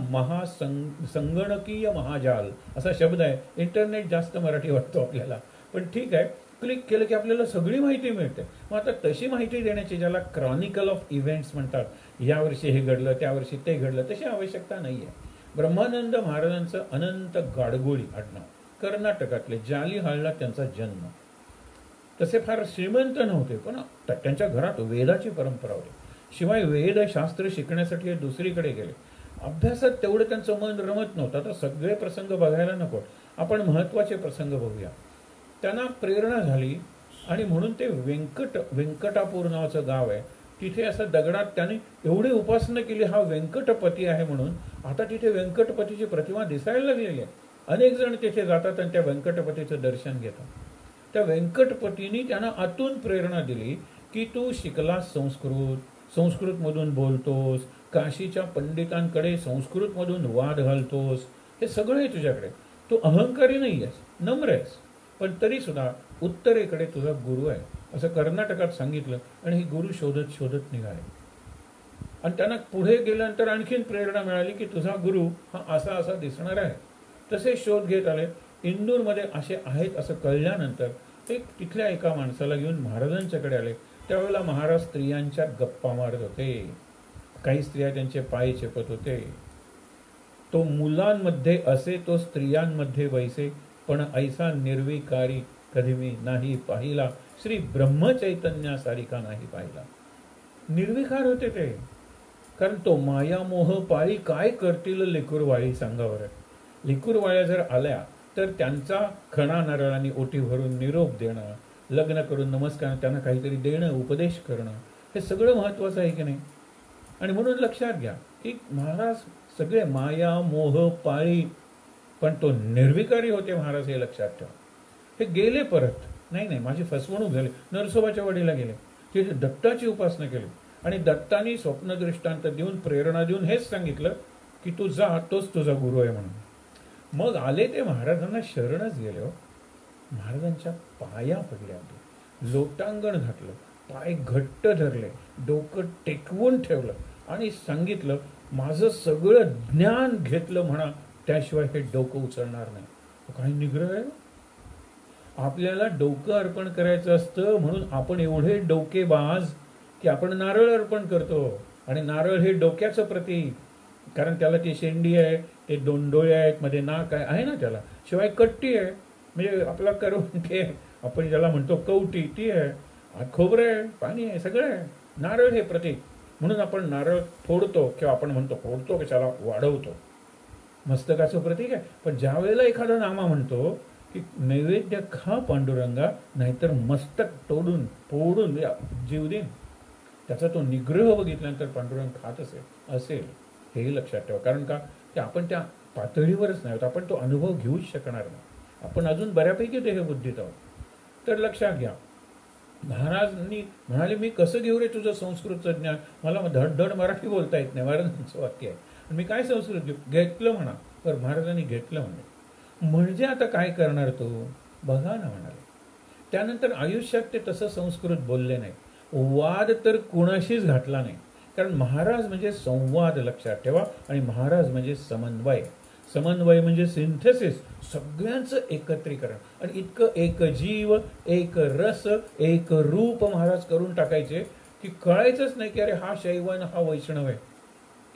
संगणकीय महाजाल असा शब्द आहे. इंटरनेट जास्त मराठी वाटतो आपल्याला, पण ठीक आहे. क्लिक केलं की आपल्याला सगळी माहिती मिळते. मग आता तशी माहिती देण्याची, ज्याला क्रॉनिकल ऑफ इव्हेंट्स म्हणतात, यावर्षी हे घडलं त्यावर्षी ते घडलं, तशी आवश्यकता नाही आहे. ब्रह्मानंद महाराजांचं अनंत गाडगोळी आडनाव, कर्नाटकातले जालिहाळला त्यांचा जन्म. तसे फार श्रीमंत नव्हते, पण त्यांच्या घरात वेदाची परंपरा होती. शिवाय वेद शास्त्र शिकण्यासाठी दुसरीकडे गेले. अभ्यासात तेवढं त्यांचं मन रमत नव्हतं. आता सगळे प्रसंग बघायला नको, आपण महत्त्वाचे प्रसंग बघूया. त्यांना प्रेरणा झाली आणि म्हणून ते व्यंकटापूर नावाचं गाव आहे, तिथे असं दगडात त्यांनी एवढी उपासना केली, हा व्यंकटपती आहे म्हणून. आता तिथे व्यंकटपतीची प्रतिमा दिसायला लागलेली आहे. अनेक जण तिथे जातात आणि त्या व्यंकटपतीचं दर्शन घेतात. त्या व्यंकटपतींनी त्यांना आतून प्रेरणा दिली की तू शिकलास संस्कृतमधून बोलतोस, काशीच्या पंडितांकडे संस्कृतमधून वाद घालतोस, हे सगळं आहे तुझ्याकडे. तू अहंकारी नाही आहेस, नम्र आहेस, पण तरी सुद्धा उत्तरेकडे तुझा गुरु आहे असं कर्नाटकात सांगितलं. आणि ही गुरु शोधत शोधत निघाले. आणि त्यांना पुढे गेल्यानंतर आणखीन प्रेरणा मिळाली की तुझा गुरु हा असा असा दिसणार आहे. तसे शोध घेत आले. इंदूरमध्ये असे आहेत असं कळल्यानंतर ते तिथल्या एका माणसाला घेऊन महाराजांच्याकडे आले. त्यावेळेला महाराज स्त्रियांच्या गप्पा मारत होते. काही स्त्रिया त्यांचे पाय चेपत होते. तो मुलांमध्ये असे तो स्त्रियांमध्ये वैसे, पण ऐसा निर्विकारी कधी मी नाही पाहिला, श्री ब्रह्मचैतन्यासारिखा नाही पाहिला. निर्विकार होते ते, कारण तो माया मोह पाळी काय करतील लेकूरवाळी सांगा बरं. लेकूरवाळ्या जर आल्या तर त्यांचा खणा नारळाने ओटी भरून निरोप देणं, लग्न करून नमस्कार, त्यांना काहीतरी देणं, उपदेश करणं, हे सगळं महत्त्वाचं आहे की नाही. आणि म्हणून लक्षात घ्या की महाराज सगळे माया मोह पाळी, पण तो निर्विकारी होते महाराज, हे लक्षात ठेवा. हे गेले परत, नाही माझी फसवणूक झाली. नरसोबाच्या वाडीला गेले, तिथे दत्ताची उपासना केली आणि दत्तानी स्वप्नदृष्टांत देऊन प्रेरणा देऊन हेच सांगितलं की तू जा, तोच तुझा गुरु आहे म्हणून. मग आले ते महाराजांना शरणच गेले हो. महाराजांच्या पाया पडल्या होत्या, लोटांगण घातलं, पाय घट्ट धरले, डोकं टेकवून ठेवलं आणि सांगितलं, माझं सगळं ज्ञान घेतलं म्हणा, त्याशिवाय हे डोकं उचलणार नाही. काही निग्रह आहे. आपल्याला डोकं अर्पण करायचं असतं म्हणून आपण एवढे डोकेबाज की आपण नारळ अर्पण करतो. आणि नारळ हे डोक्याचं प्रतीक, कारण त्याला ती शेंडी आहे, ते दोन डोळे आहेत, मध्ये नाक आहे ना त्याला, शिवाय कट्टी आहे म्हणजे आपला करवंटी आहे, आपण ज्याला म्हणतो कवटी ती आहे, खोबरं आहे, पाणी आहे, सगळं आहे. नारळ हे प्रतीक म्हणून आपण नारळ फोडतो, किंवा आपण म्हणतो फोडतो कशाला, वाढवतो, मस्तकाचं प्रतीक आहे. पण ज्या वेळेला एखादा नामा म्हणतो की नैवेद्य खा पांडुरंगा, नाहीतर मस्तक तोडून फोडून जीव देईन, त्याचा तो निग्रह बघितल्यानंतर पांडुरंग खात असेल हेही लक्षात ठेवा. कारण का, की आपण त्या पातळीवरच नाही आहोत, आपण तो अनुभव घेऊच शकणार नाही, आपण अजून बऱ्यापैकी देहबुद्धीत आहोत. तर लक्षात घ्या, महाराजांनी म्हणाले, मी कसं घेऊ रे तुझं संस्कृतचं ज्ञान, मला धड मराठी बोलता येत नाही, महाराजांचं वाक्य आहे, मी काय संस्कृत घेऊ, घेतलं म्हणा. तर महाराजांनी घेतलं म्हणजे आता काय करणार तो, बघा ना म्हणाले. त्यानंतर आयुष्यात ते तसं संस्कृत बोलले नाही, वाद तर कुणाशीच घातला नाही, कारण महाराज म्हणजे संवाद, लक्षात ठेवा. आणि महाराज म्हणजे समन्वय. समन्वय म्हणजे सिंथेसिस, सगळ्यांचं एकत्रीकरण. आणि इतकं एक जीव, एक रस, एक रूप महाराज करून टाकायचे की कळायचंच नाही की अरे हा शैव आहे, हा वैष्णव आहे,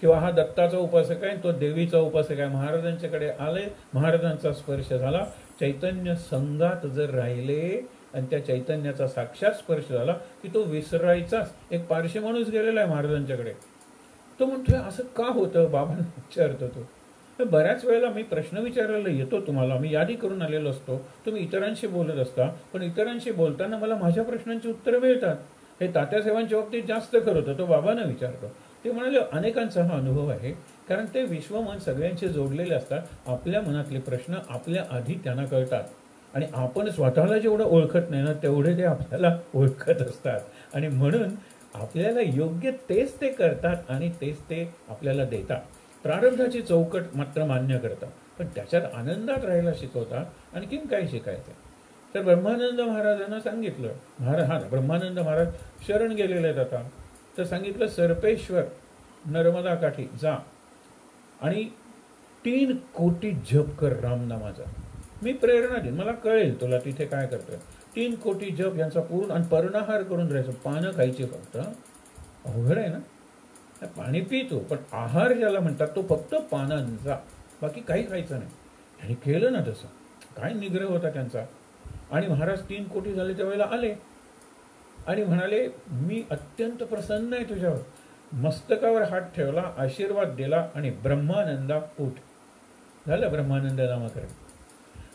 किंवा हा दत्ताचा उपासक आहे, तो देवीचा उपासक आहे. महाराजांच्याकडे आले, महाराजांचा स्पर्श झाला, चैतन्य संगात जर राहिले आणि त्या चैतन्याचा साक्षात स्पर्श झाला की तो विसरायचाच. एक पारशी माणूस गेलेला आहे महाराजांच्याकडे, तो म्हणतोय असं का होतं, बाबांना विचारतो तो. बऱ्याच वेळेला मी प्रश्न विचारायला येतो तुम्हाला, मी यादी करून आलेलो असतो, तुम्ही इतरांशी बोलत असता, पण इतरांशी बोलताना मला माझ्या प्रश्नांची उत्तरं मिळतात. हे तात्यासाहेबांच्या बाबतीत जास्त खरं होतं, तो बाबांना विचारतो. ते म्हणाले, अनेकांचा हा अनुभव आहे, कारण ते विश्वमन सगळ्यांशी जोडलेले असतात. आपल्या मनातले प्रश्न आपल्या आधी त्यांना कळतात, आणि आपण स्वतःला जेवढं ओळखत नाही ना, तेवढे ते आपल्याला ओळखत असतात. आणि म्हणून आपल्याला योग्य तेच ते करतात आणि तेच ते आपल्याला देतात. प्रारब्धाची चौकट मात्र मान्य करतात, पण त्याच्यात आनंदात राहायला शिकवतात. आणखीन काय शिकायचं. तर ब्रह्मानंद महाराजांना सांगितलं, ब्रह्मानंद महाराज शरण गेलेले आहेत आता, तर सांगितलं, सर्पेश्वर नर्मदा काठी जा आणि 3 कोटी जप कर रामनामाचा. मी प्रेरणा देईन, मला कळेल तुला तिथे काय करतोय. 3 कोटी जप यांचा पूर्ण, आणि पर्णाहार करून राहायचं, पानं खायची फक्त. अवघड आहे ना. पाणी पितो, पण आहार ज्याला म्हणतात तो फक्त पानांचा, बाकी काही खायचं नाही. आणि केलं ना तसं, काय निग्रह होता त्यांचा. आणि महाराज 3 कोटी झाले त्यावेळेला आले आणि म्हणाले, मी अत्यंत प्रसन्न आहे तुझ्यावर. मस्तकावर हात ठेवला, आशीर्वाद दिला आणि ब्रह्मानंदा उठ. झालं ब्रह्मानंद नामकरण.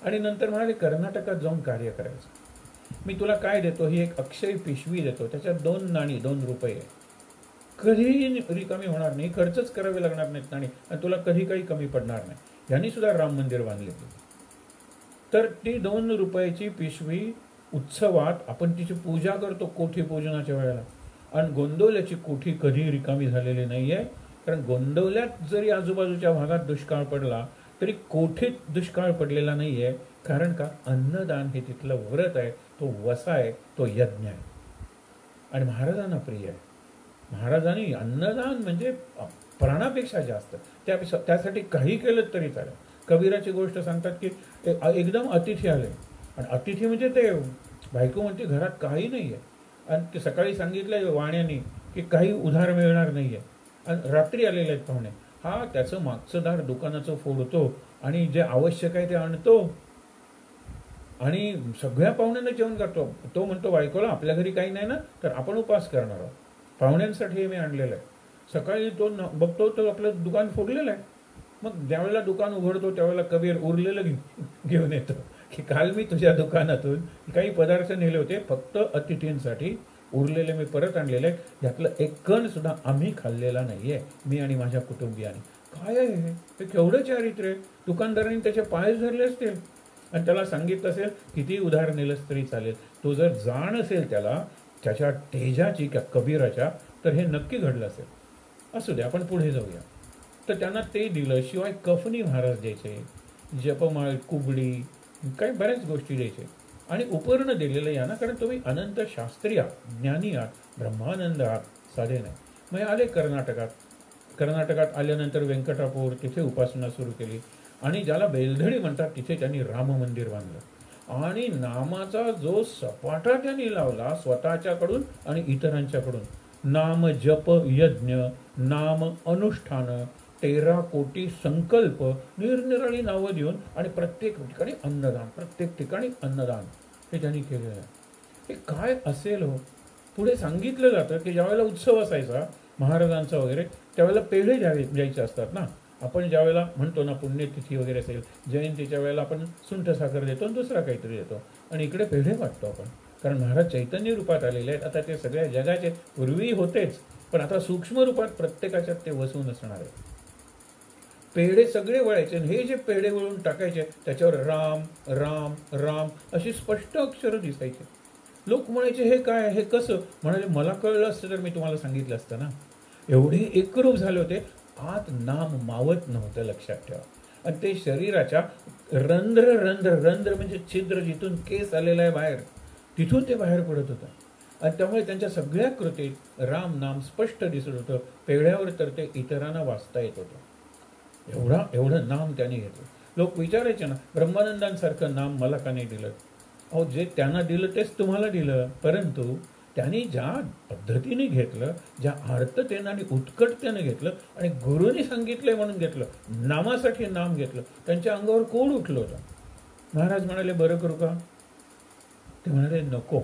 आणि नंतर म्हणाले, कर्नाटकात जाऊन कार्य करायचं. मी तुला काय देतो, ही एक अक्षय पिशवी देतो, त्याच्यात 2 नाणी, 2 रुपये, कधीही रिकामी होणार नाही, खर्चच करावे लागणार नाहीत नाणी, आणि तुला कधी काही कमी पडणार नाही. यांनी सुद्धा राम मंदिर बांधले. तर ती 2 रुपयाची पिशवी उत्सवात आपण तिची पूजा करतो कोठी पूजनाच्या वेळेला. आणि गोंदवल्याची कोठी कधी रिकामी झालेली नाही आहे, कारण गोंदवल्यात जरी आजूबाजूच्या भागात दुष्काळ पडला तरी कोठीत दुष्काळ पडलेला नाही आहे. कारण का, अन्नदान हे तिथलं व्रत आहे, तो वसा आहे, तो यज्ञ आहे, आणि महाराजांना प्रिय आहे. महाराजांनी अन्नदान म्हणजे प्राणापेक्षा जास्त, त्यासाठी काही केलं तरी चालेल. कबीराची गोष्ट सांगतात की एकदम अतिथी आले, आणि अतिथी म्हणजे ते बायको म्हणते घरात काही नाही आहे, आणि ते सकाळी सांगितलं वाण्यानी की काही उधार मिळणार नाही आहे, आणि रात्री आलेले आहेत पाहुणे. हा त्याचं मागचं दार दुकानाचं फोडतो आणि जे आवश्यक आहे ते आणतो आणि सगळ्या पाहुण्यांना जेवण करतो. तो म्हणतो बायकोला, आपल्या घरी काही नाही ना, तर आपण उपास करणार आहोत, पाहुण्यांसाठी मी आणलेलं आहे. सकाळी तो बघतो तर आपलं दुकान फोडलेलं आहे. मग ज्यावेळेला दुकान उघडतो त्यावेळेला कबीर उरलेलं घेऊन येतो की काल मी तुझ्या दुकानातून काही पदार्थ नेले होते, फक्त अतिथींसाठी उरलेले मी परत आणलेले आहे, यातलं एक कण सुद्धा आम्ही खाल्लेला नाही आहे, मी आणि माझ्या कुटुंबियांनी. काय आहे हे, केवढं चारित्र्य आहे. दुकानदारांनी त्याचे पाय धरले असतील आणि त्याला सांगितलं असेल किती उधार नेलंच तरी चालेल. तो जर जाण असेल त्याला त्याच्या तेजाची का कबीराच्या, तर हे नक्की घडलं असेल. असू दे, आपण पुढे जाऊया. तर त्यांना ते दिलं. शिवाय कफनी महाराज द्यायचे, जपमाळ, कुबडी, काही बऱ्याच गोष्टी द्यायचे. आणि उपर्ण दिलेलं या ना, कारण तुम्ही अनंत शास्त्री आहात, ज्ञानी आहात, ब्रह्मानंद आहात, साधे नाही. मग आले कर्नाटकात. कर्नाटकात आल्यानंतर व्यंकटापूर तिथे उपासना सुरू केली आणि ज्याला बेलधडी म्हणतात तिथे त्यांनी राम मंदिर बांधलं आणि नामाचा जो सपाटा त्यांनी लावला स्वतःच्याकडून आणि इतरांच्याकडून. नाम जप यज्ञ, नाम अनुष्ठान, 13 कोटी संकल्प, निरनिराळी नावं देऊन आणि प्रत्येक ठिकाणी अन्नदान, प्रत्येक ठिकाणी अन्नदान हे त्यांनी केलेलं आहे. हे काय असेल हो. पुढे सांगितलं जातं की ज्यावेळेला उत्सव असायचा महाराजांचा वगैरे त्यावेळेला पेढे द्यायचे असतात ना. आपण ज्यावेळेला म्हणतो ना पुण्यतिथी वगैरे असेल, जयंतीच्या वेळेला आपण सुंठ साखर देतो आणि दुसरा काहीतरी देतो आणि इकडे पेढे वाटतो आपण. कारण महाराज चैतन्य रूपात आलेले आहेत. आता ते सगळ्या जगाचे पूर्वी होतेच, पण आता सूक्ष्म रूपात प्रत्येकाच्यात ते वसून असणार आहे. पेढे सगळे वळायचे आणि हे जे पेढे वळून टाकायचे त्याच्यावर राम राम राम अशी स्पष्ट अक्षरं दिसायचे. लोक म्हणायचे हे काय, हे कसं? म्हणाले मला कळलं असतं तर मी तुम्हाला सांगितलं असतं ना. एवढे एकरूप झाले होते. आत नाम मावत नव्हतं, लक्षात ठेवा. आणि ते शरीराच्या रंध्र रंध्र रंध्र म्हणजे छिद्र जिथून केस आलेला आहे बाहेर, तिथून ते बाहेर पडत होतं. आणि त्यामुळे त्यांच्या सगळ्या कृतीत राम नाम स्पष्ट दिसत होतं. पेढ्यावर तर ते इतरांना वाचता येत होतं. एवढं नाम त्यांनी घेतलं. लोक विचारायचे ना, ब्रह्मानंदांसारखं नाम मला का नाही दिलं? अहो, जे त्यांना दिलं तेच तुम्हाला दिलं, परंतु त्यांनी ज्या पद्धतीने घेतलं, ज्या आर्ततेनं आणि उत्कटतेनं घेतलं आणि गुरुनी सांगितलंय म्हणून घेतलं, नामासाठी नाम घेतलं, त्यांच्या अंगावर कोड उठलं होतं. महाराज म्हणाले बरं करू का? ते म्हणाले नको.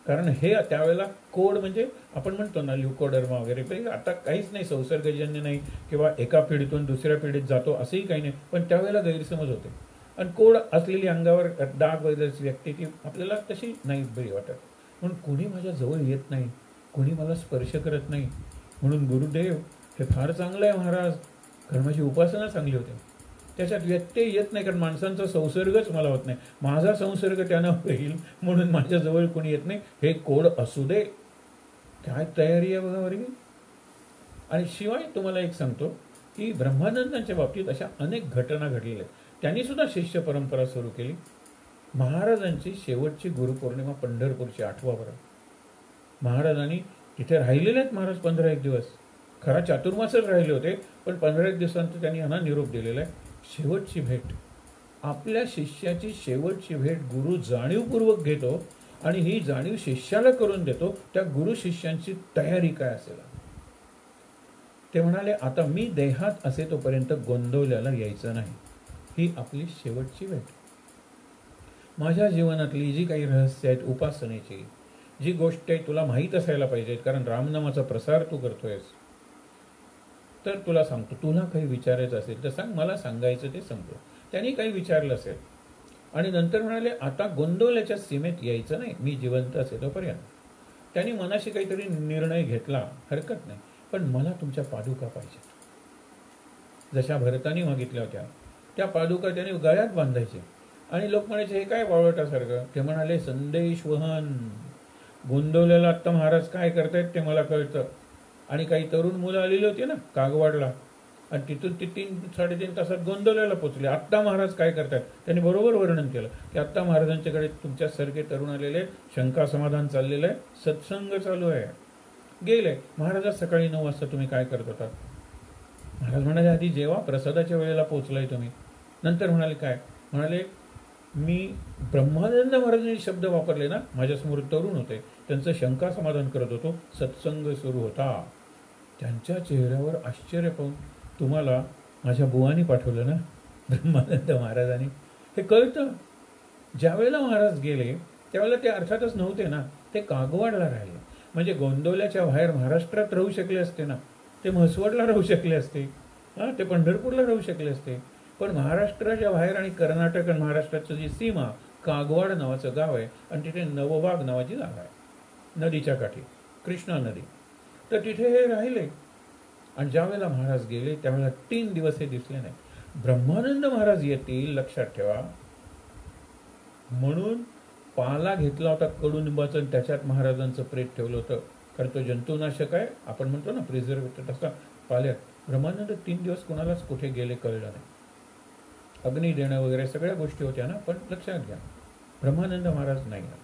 कारण हे त्यावेळेला कोड म्हणजे आपण म्हणतो ना ल्युकोडर्मा वगैरे, आता काहीच नाही, संसर्गजन्य नाही किंवा एका पिढीतून दुसऱ्या पिढीत जातो असंही काही नाही, पण त्यावेळेला गैरसमज होते. आणि कोड असलेली अंगावर डाग वगैरे व्यक्ती ती आपल्याला तशी नाही बरी वाटत. म्हणून कोणी माझ्या जवळ येत नाही, कोणी मला स्पर्श करत नाही. म्हणून गुरुदेव हे फार चांगलं आहे महाराज, कारण माझी उपासना चांगली होते, त्याच्यात व्यत्यय येत नाही, कारण माणसांचा संसर्गच मला होत नाही, माझा संसर्ग त्यांना होईल म्हणून माझ्याजवळ कोणी येत नाही. हे कोड असू दे. काय तयारी आहे बघा वर्गी. आणि शिवाय तुम्हाला एक सांगतो की ब्रह्मानंदांच्या बाबतीत अशा अनेक घटना घडलेल्या आहेत. त्यांनी सुद्धा शिष्य परंपरा सुरू केली. महाराजांची शेवटची गुरुपौर्णिमा पंढरपूरची 8वा वर्ष. महाराजांनी तिथे राहिलेले आहेत महाराज 15-1 दिवस. खरा चातुर्मासच राहिले होते, पण 15-1 दिवसांत त्यांनी यांना निरोप दिलेला आहे. शेवटची भेट, आपल्या शिष्याची शेवटची भेट गुरु जाणीवपूर्वक घेतो आणि ही जाणीव शिष्याला करून देतो. त्या गुरु शिष्यांची तयारी काय असेल. ते म्हणाले आता मी देहात असे तोपर्यंत गोंदवल्याला यायचं नाही. ही आपली शेवटची भेट. माझ्या जीवनातली जी काही रहस्य आहेत उपासनेची, जी गोष्ट आहे तुला माहीत असायला पाहिजेत, कारण रामनामाचा प्रसार तू करतोयस. तर तुला सांगतो, तुला काही विचारायचं असेल तर सांग, मला सांगायचं ते संपलं. त्यांनी काही विचारलं असेल आणि नंतर म्हणाले आता गोंदवल्याच्या सीमेत यायचं नाही, मी जिवंत असे तोपर्यंत. त्यांनी मनाशी काहीतरी निर्णय घेतला, हरकत नाही, पण मला तुमच्या पादुका पाहिजेत. जशा भरतानी मागितल्या होत्या त्या पादुका त्याने गळ्यात बांधायचे. आणि लोक म्हणायचे हे काय वावळटासारखं. ते म्हणाले संदेश वहन. गोंदवल्याला आत्ता महाराज काय करतायत ते मला कळतं. आणि काही तरुण मुलं आलेली होती ना कागवाडला, आणि तिथून ती 3-3.5 तासात गोंदवल्याला पोचले. आत्ता महाराज काय करतायत त्यांनी बरोबर वर्णन केलं की आत्ता महाराजांच्याकडे तुमच्यासारखे तरुण आलेले, शंका समाधान चाललेलं आहे, सत्संग चालू आहे. गेले महाराज सकाळी 9 वाजता तुम्ही काय करत होता? महाराज म्हणाले आधी जेव्हा प्रसादाच्या वेळेला पोचलाय तुम्ही. नंतर म्हणाले काय? म्हणाले मी ब्रह्मानंद महाराजांनी शब्द वापरले ना, माझ्यासमोर तरुण होते, त्यांचं शंका समाधान करत होतो, सत्संग सुरू होता. त्यांच्या चेहऱ्यावर आश्चर्य पाहून तुम्हाला माझ्या बुवानी पाठवलं ना ब्रह्मानंद महाराजांनी. हे कळतं. ज्यावेळेला महाराज गेले त्यावेळेला ते अर्थातच नव्हते ना, ते कागवाडला राहिले. म्हणजे गोंदवल्याच्या बाहेर महाराष्ट्रात राहू शकले असते ना, ते म्हसवडला राहू शकले असते, ते पंढरपूरला राहू शकले असते. पण महाराष्ट्राच्या बाहेर आणि कर्नाटक आणि महाराष्ट्राची जी सीमा, कागवाड नावाचं गाव आहे आणि तिथे नवबाग नावाची जागा आहे, नदीच्या काठी, कृष्णा नदी. तर तिथे हे राहिले. आणि ज्यावेळेला महाराज गेले त्यावेळेला 3 दिवस हे दिसले नाही. ब्रह्मानंद महाराज येतील लक्षात ठेवा म्हणून पाला घेतला होता कडुनिंबाचा आणि त्याच्यात महाराजांचं प्रेत ठेवलं होतं, कारण तो जंतुनाशक आहे, आपण म्हणतो ना प्रिझर्वेटिव्ह, तसा पाल्यात. ब्रह्मानंद 3 दिवस कोणालाच कुठे गेले कळलं नाही. अग्नी देणं वगैरे सगळ्या गोष्टी होत्या ना, पण लक्षात घ्या ब्रह्मानंद महाराज नाही आले.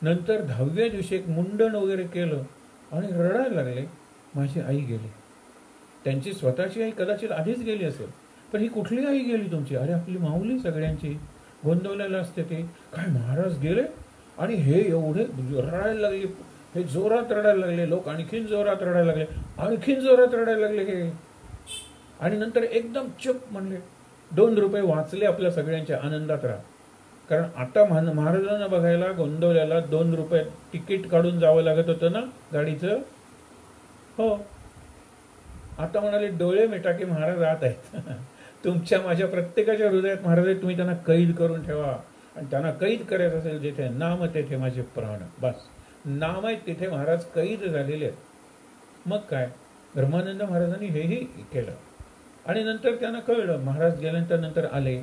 नंतर 10व्या दिवशी एक मुंडन वगैरे केलं आणि रडायला लागले. माझी आई गेली. त्यांची स्वतःची आई कदाचित आधीच गेली असेल, पण ही कुठली आई गेली तुमची? अरे आपली माऊली सगळ्यांची गोंधवलेलं असते ते. काय महाराज गेले? आणि हे एवढे रडायला लागले, हे जोरात रडायला लागले, लोक आणखीन जोरात रडायला लागले, आणखीन जोरात रडायला लागले हे. आणि नंतर एकदम चुप म्हणले. 2 रुपये वाचले आपल्या सगळ्यांच्या, आनंदात राहा. कारण आता महाराजांना बघायला गोंदवल्याला 2 रुपये तिकीट काढून जावं लागत होतं ना गाडीचं. हो, आता म्हणाले डोळे मिटा की महाराज आत आहेत. तुमच्या माझ्या प्रत्येकाच्या हृदयात महाराज आहेत. तुम्ही त्यांना कैद करून ठेवा. आणि त्यांना कैद करायचं असेल जिथे नाम तेथे माझे प्राण. बस, नाम आहेत तिथे महाराज कैद झालेले आहेत. मग काय, ब्रह्मानंद महाराजांनी हेही केलं. आणि नंतर त्यांना कळलं, महाराज गेल्यानंतर नंतर आले,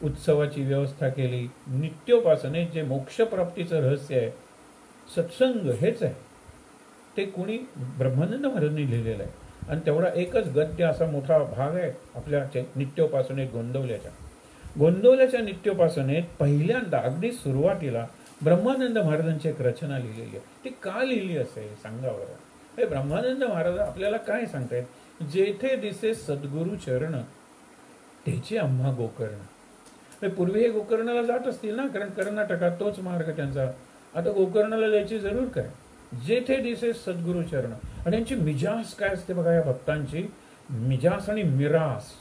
उत्सवाची व्यवस्था केली. नित्योपासने जे मोक्षप्राप्तीचं रहस्य आहे, सत्संग हेच आहे, ते कुणी ब्रह्मानंद महाराजांनी लिहिलेलं आहे. आणि तेवढा एकच गद्य असा मोठा भाग आहे आपल्या नित्योपासनेत गोंदवल्याच्या नित्योपासनेत पहिल्यांदा अगदी सुरुवातीला ब्रह्मानंद महाराजांची एक रचना लिहिलेली आहे. ती का लिहिली असेल सांगा बरं. हे ब्रह्मानंद महाराज आपल्याला काय सांगतायत? जेथे दिसे सद्गुरु चरण त्याची आम्हा गोकर्ण. पूर्वी हे गोकर्णाला जात असतील ना, कारण कर्नाटकात तोच मार्ग त्यांचा. आता गोकर्णाला जायची जरूर काय? जेथे दिसे सद्गुरु चरण. आणि यांची मिजास काय असते बघा या भक्तांची, मिजास आणि मिरास.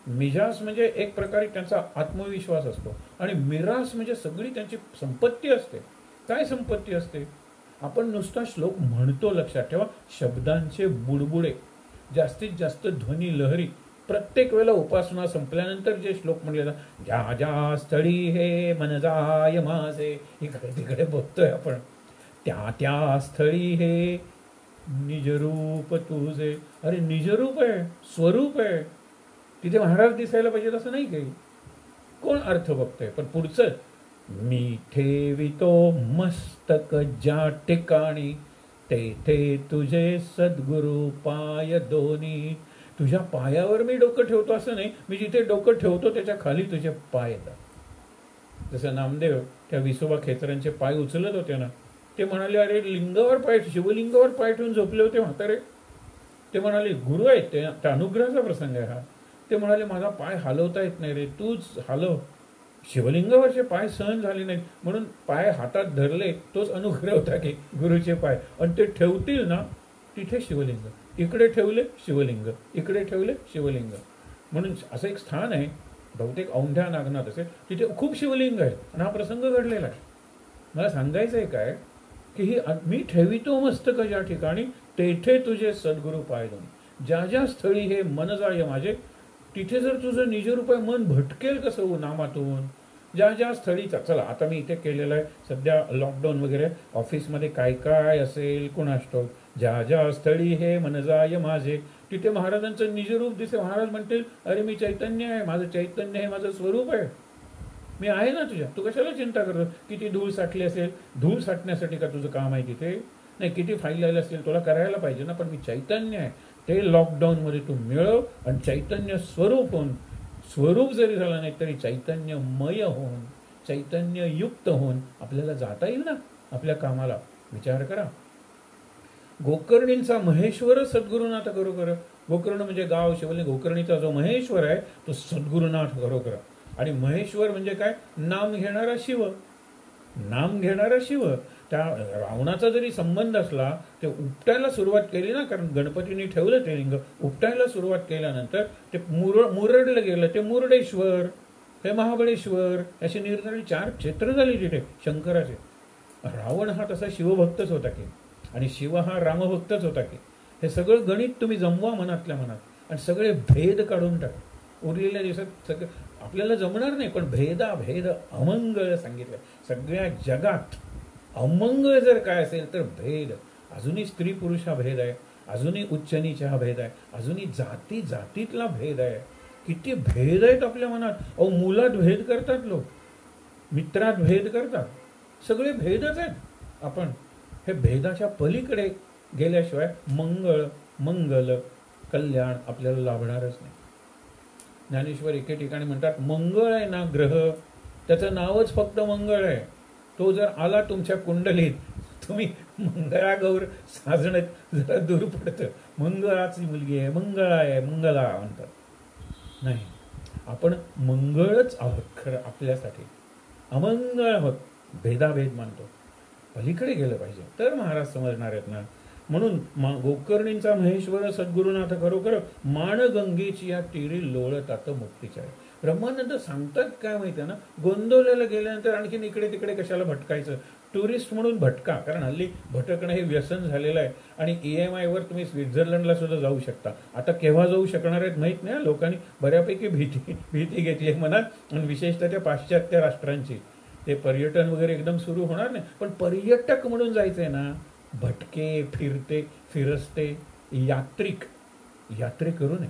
मिजास म्हणजे एक प्रकारे त्यांचा आत्मविश्वास असतो, आणि मिरास म्हणजे सगळी त्यांची संपत्ती असते. काय संपत्ती असते? आपण नुसता श्लोक म्हणतो, लक्षात ठेवा, शब्दांचे बुडबुडे, जास्तीत जास्त ध्वनी लहरी. प्रत्येक वेळेला उपासना संपल्यानंतर जे श्लोक म्हणले ना, ज्या ज्या स्थळी हे मन जाय माझे, इकडे तिकडे बघतोय आपण, त्या त्या स्थळी हे निजरूप तुझे. अरे निजरूप आहे, स्वरूप आहे, तिथे महाराज दिसायला पाहिजेत असं नाही काही. कोण अर्थ बघतोय? पण पुढचं, मी ठेवितो मस्तक ज्या ठिकाणी, तेथे तुझे सद्गुरु पाय दोन्ही. तुझ्या पायावर मी डोकं ठेवतो असं नाही, मी जिथे डोकं ठेवतो त्याच्या खाली तुझे पाय येतात. जसं नामदेव त्या विसोबा खेचरांचे पाय उचलत होते ना, ते म्हणाले अरे लिंगावर पाय, शिवलिंगावर पाय ठेवून झोपले होते म्हातारे. ते म्हणाले गुरु आहेत ते, त्या अनुग्रहाचा प्रसंग आहे हा. ते म्हणाले माझा पाय हलवता येत नाही रे, तूच हलव. शिवलिंगावरचे पाय सहन झाले नाहीत म्हणून पाय हातात धरले, तोच अनुग्रह होता की गुरुचे पाय. आणि ते ठेवतील ना तिथे शिवलिंग, इकडे ठेवले शिवलिंग, इकडे ठेवले शिवलिंग. म्हणून असं एक स्थान आहे, बहुतेक औंढ्या नागनाथ असेल, तिथे खूप शिवलिंग आहे. आणि हा प्रसंग घडलेला आहे. मला सांगायचं आहे काय की ही मी ठेवितो मस्तक ज्या ठिकाणी, तेथे तुझे सद्गुरु पाय दोन. ज्या ज्या स्थळी हे मन जाय माझे, तिथे जर तुझं निजरूप मन भटकेल कसं नामातून. ज्या ज्या स्थळी, चला आता मी इथे केलेलं आहे, सध्या लॉकडाऊन वगैरे, ऑफिसमध्ये काय काय असेल कुणास ठाऊक. ज्या ज्या स्थळी हे मन जाय माझे, तिथे महाराजांचं निजरूप दिसे. महाराज म्हणतील अरे मी चैतन्य आहे, माझं चैतन्य हे माझं स्वरूप आहे, मी आहे ना तुझ्या, तू कशाला चिंता करतो? किती धूळ साठली असेल, धूळ साठण्यासाठी का तुझं काम आहे तिथे? नाही, किती फाईल आले असतील, तुला करायला पाहिजे ना, पण मी चैतन्य आहे. ते लॉकडाऊनमध्ये तू मिळव आणि चैतन्य स्वरूप होऊन, स्वरूप जरी झालं नाही तरी चैतन्यमय होऊन, चैतन्ययुक्त होऊन आपल्याला जाता येईल ना आपल्या कामाला. विचार करा, गोकर्णींचा महेश्वर सद्गुरुनाथ खरोखर. गोकर्ण म्हणजे गाव, शिवलिंग. गोकर्णीचा जो महेश्वर आहे तो सद्गुरुनाथ खरोखर. आणि महेश्वर म्हणजे काय? नाम घेणारा शिव. नाम घेणारा शिव. त्या रावणाचा जरी संबंध असला, ते उपटायला सुरुवात केली ना, कारण गणपतीने ठेवलं ते लिंग. उपटायला सुरुवात केल्यानंतर ते मुरडलं गेलं, ते मुरडेश्वर, हे महाबळेश्वर, अशी निरनिराळी 4 क्षेत्र झाली तिथे शंकराचे. रावण हा तसा शिवभक्तच होता की, आणि शिव हा रामभक्तच होता की. हे सगळं गणित तुम्ही जमवा मनातल्या मनात आणि सगळे भेद काढून टाका. उरलेल्या दिवसात सगळं आपल्याला जमणार नाही, पण भेद अमंगळ सांगितलं. सगळ्या जगात अमंगळ जर काय असेल तर भेद. अजूनही स्त्री पुरुष हा भेद आहे, अजूनही उच्च नीच हा भेद आहे, अजूनही जाती जातीतला भेद आहे. किती भेद आहेत आपल्या मनात. अहो मुलात भेद करतात लोक, मित्रात भेद करतात, सगळे भेदच आहेत. आपण हे भेदाच्या पलीकडे गेल्याशिवाय मंगल कल्याण आपल्याला लाभणारच नाही. ज्ञानेश्वर एके ठिकाणी म्हणतात, मंगळ आहे ना ग्रह, त्याचं नावच फक्त मंगळ आहे. तो जर आला तुमच्या कुंडलीत, तुम्ही मंगळागौर साजणं जरा दूर पडतं. मंगळाची मुलगी आहे, मंगळा आहे, मंगला म्हणतात. नाही, आपण मंगळच आहोत खरं आपल्यासाठी, अमंगळ आहोत. भेदाभेद मानतो. पलीकडे गेलं पाहिजे तर महाराज समजणार आहेत ना. म्हणून गोकर्णींचा महेश्वर सद्गुरुनाथ खरोखर माणगंगेची या तीरी लोळतात मुक्तीच्या. ब्रह्मानंद सांगतात काय माहिती आहे ना, गोंदवल्याला गेल्यानंतर आणखीन इकडे तिकडे कशाला भटकायचं. टुरिस्ट म्हणून भटका, कारण हल्ली भटकणं हे व्यसन झालेलं आहे. आणि EMI वर तुम्ही स्वित्झर्लंडला सुद्धा जाऊ शकता. आता केव्हा जाऊ शकणार आहेत माहीत नाही. लोकांनी बऱ्यापैकी भीती घेतली आहे मनात, आणि विशेषतः त्या पाश्चात्य राष्ट्रांची. ते पर्यटन वगैरे एकदम सुरू होणार नाही, पण पर्यटक म्हणून जायचंय ना, भटके फिरते फिरस्ते यात्रेकरू नये.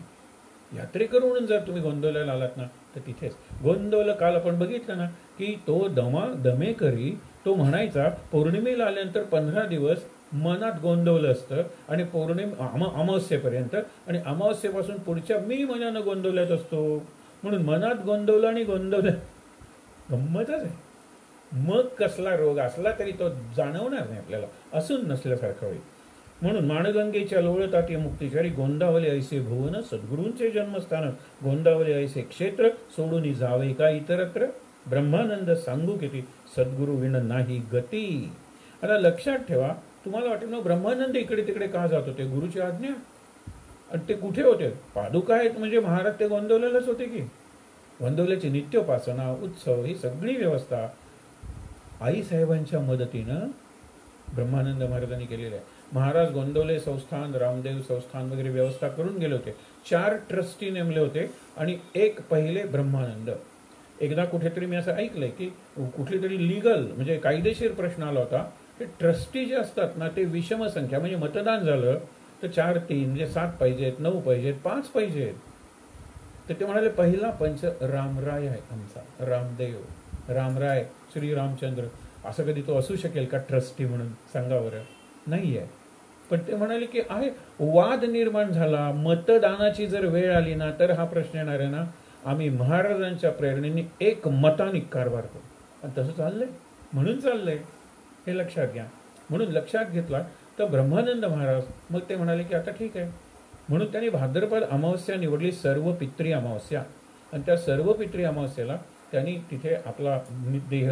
यात्रेकरू म्हणून जर तुम्ही गोंदवल्याला आलात ना, तर तिथेच गोंदवलं. काल आपण बघितलं ना की तो दमेकरी तो म्हणायचा पौर्णिमेला आल्यानंतर 15 दिवस मनात गोंदवलं असतं, आणि अमावस्येपर्यंत, आणि अमावस्येपासून पुढच्या मी मनानं गोंदवल्यात असतो. म्हणून मनात गोंदवलं आणि गोंदवलं, गंमतच आहे. मग कसला रोग असला तरी तो जाणवणार नाही आपल्याला, असून नसल्यासारखं होईल. म्हणून माणगंगेच्या लोळताती मुक्तीचारी, गोंदावले ऐसे भुवन सद्गुरूंचे जन्मस्थान, गोंदावले ऐसे क्षेत्र सोडून जावे का इतरत्र, ब्रह्मानंद सांगू किती सद्गुरू विण नाही गती. आता लक्षात ठेवा, तुम्हाला वाटेल ना ब्रह्मानंद इकडे तिकडे का जात होते, गुरुची आज्ञा. आणि ते कुठे होते, पादुका आहेत म्हणजे महाराज ते गोंदवलेलाच होते की. गोंदवल्याची नित्योपासना, उत्सव, ही सगळी व्यवस्था आईसाहेबांच्या मदतीनं ब्रह्मानंद महाराजांनी केलेलं आहे. महाराज गोंदवले संस्थान, रामदेव संस्थान वगैरे व्यवस्था करून गेले होते. 4 ट्रस्टी नेमले होते आणि एक पहिले ब्रह्मानंद. एकदा कुठेतरी मी असं ऐकलंय की कुठली तरी लिगल म्हणजे कायदेशीर प्रश्न आला होता. ते ट्रस्टी जे असतात ना, ते विषम संख्या, म्हणजे मतदान झालं तर 4-3 म्हणजे 7 पाहिजेत, 9 पाहिजेत, 5 पाहिजेत. तर ते म्हणाले पहिला पंच रामराय आहे आमचा, रामदेव, रामराय, श्री रामचंद्र. असं कधी तो असू शकेल का ट्रस्टी म्हणून, सांगा बरं. नाही आहे. पण ते म्हणाले की आहे, वाद निर्माण झाला, मतदानाची जर वेळ आली ना, तर हा प्रश्न येणार आहे ना, आम्ही महाराजांच्या प्रेरणेने एक मताने कारभार करू. आणि तसं चाललंय, म्हणून चाललंय, हे लक्षात घ्या. म्हणून लक्षात घेतला तर ब्रह्मानंद महाराज मग ते म्हणाले की आता ठीक आहे. म्हणून त्यांनी भाद्रपद अमावस्या निवडली, सर्व पित्री अमावस्या. आणि त्या सर्व पित्री अमावस्येला त्यांनी तिथे आपला देह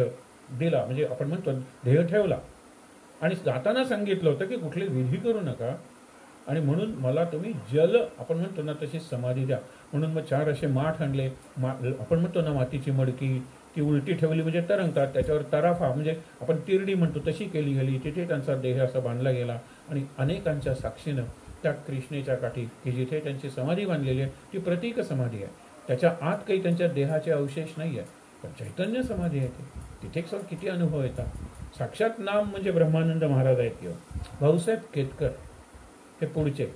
दिला, म्हणजे आपण म्हणतो देह ठेवला. आणि जाताना सांगितलं होतं की कुठले विधी करू नका, आणि म्हणून मला तुम्ही जल, आपण म्हणतो ना तशी समाधी द्या. म्हणून मग 4 असे माठ आणले. आपण म्हणतो ना मातीची मडकी, ती उलटी ठेवली म्हणजे तरंगतात, त्याच्यावर तराफा म्हणजे आपण तिरडी म्हणतो तशी केली गेली. तिथे त्यांचा देह असा बांधला गेला. आणि अनेकांच्या साक्षीनं त्या कृष्णेच्या काठी की जिथे त्यांची समाधी बांधलेली आहे ती प्रतीक समाधी आहे. त्याच्या आत काही त्यांच्या देहाचे अवशेष नाही आहे, पण चैतन्य समाधी आहे. तिथे किती अनुभव येतात. साक्षात नाम म्हणजे ब्रह्मानंद महाराज आहेत. किंवा भाऊसाहेब केतकर हे पुढचे,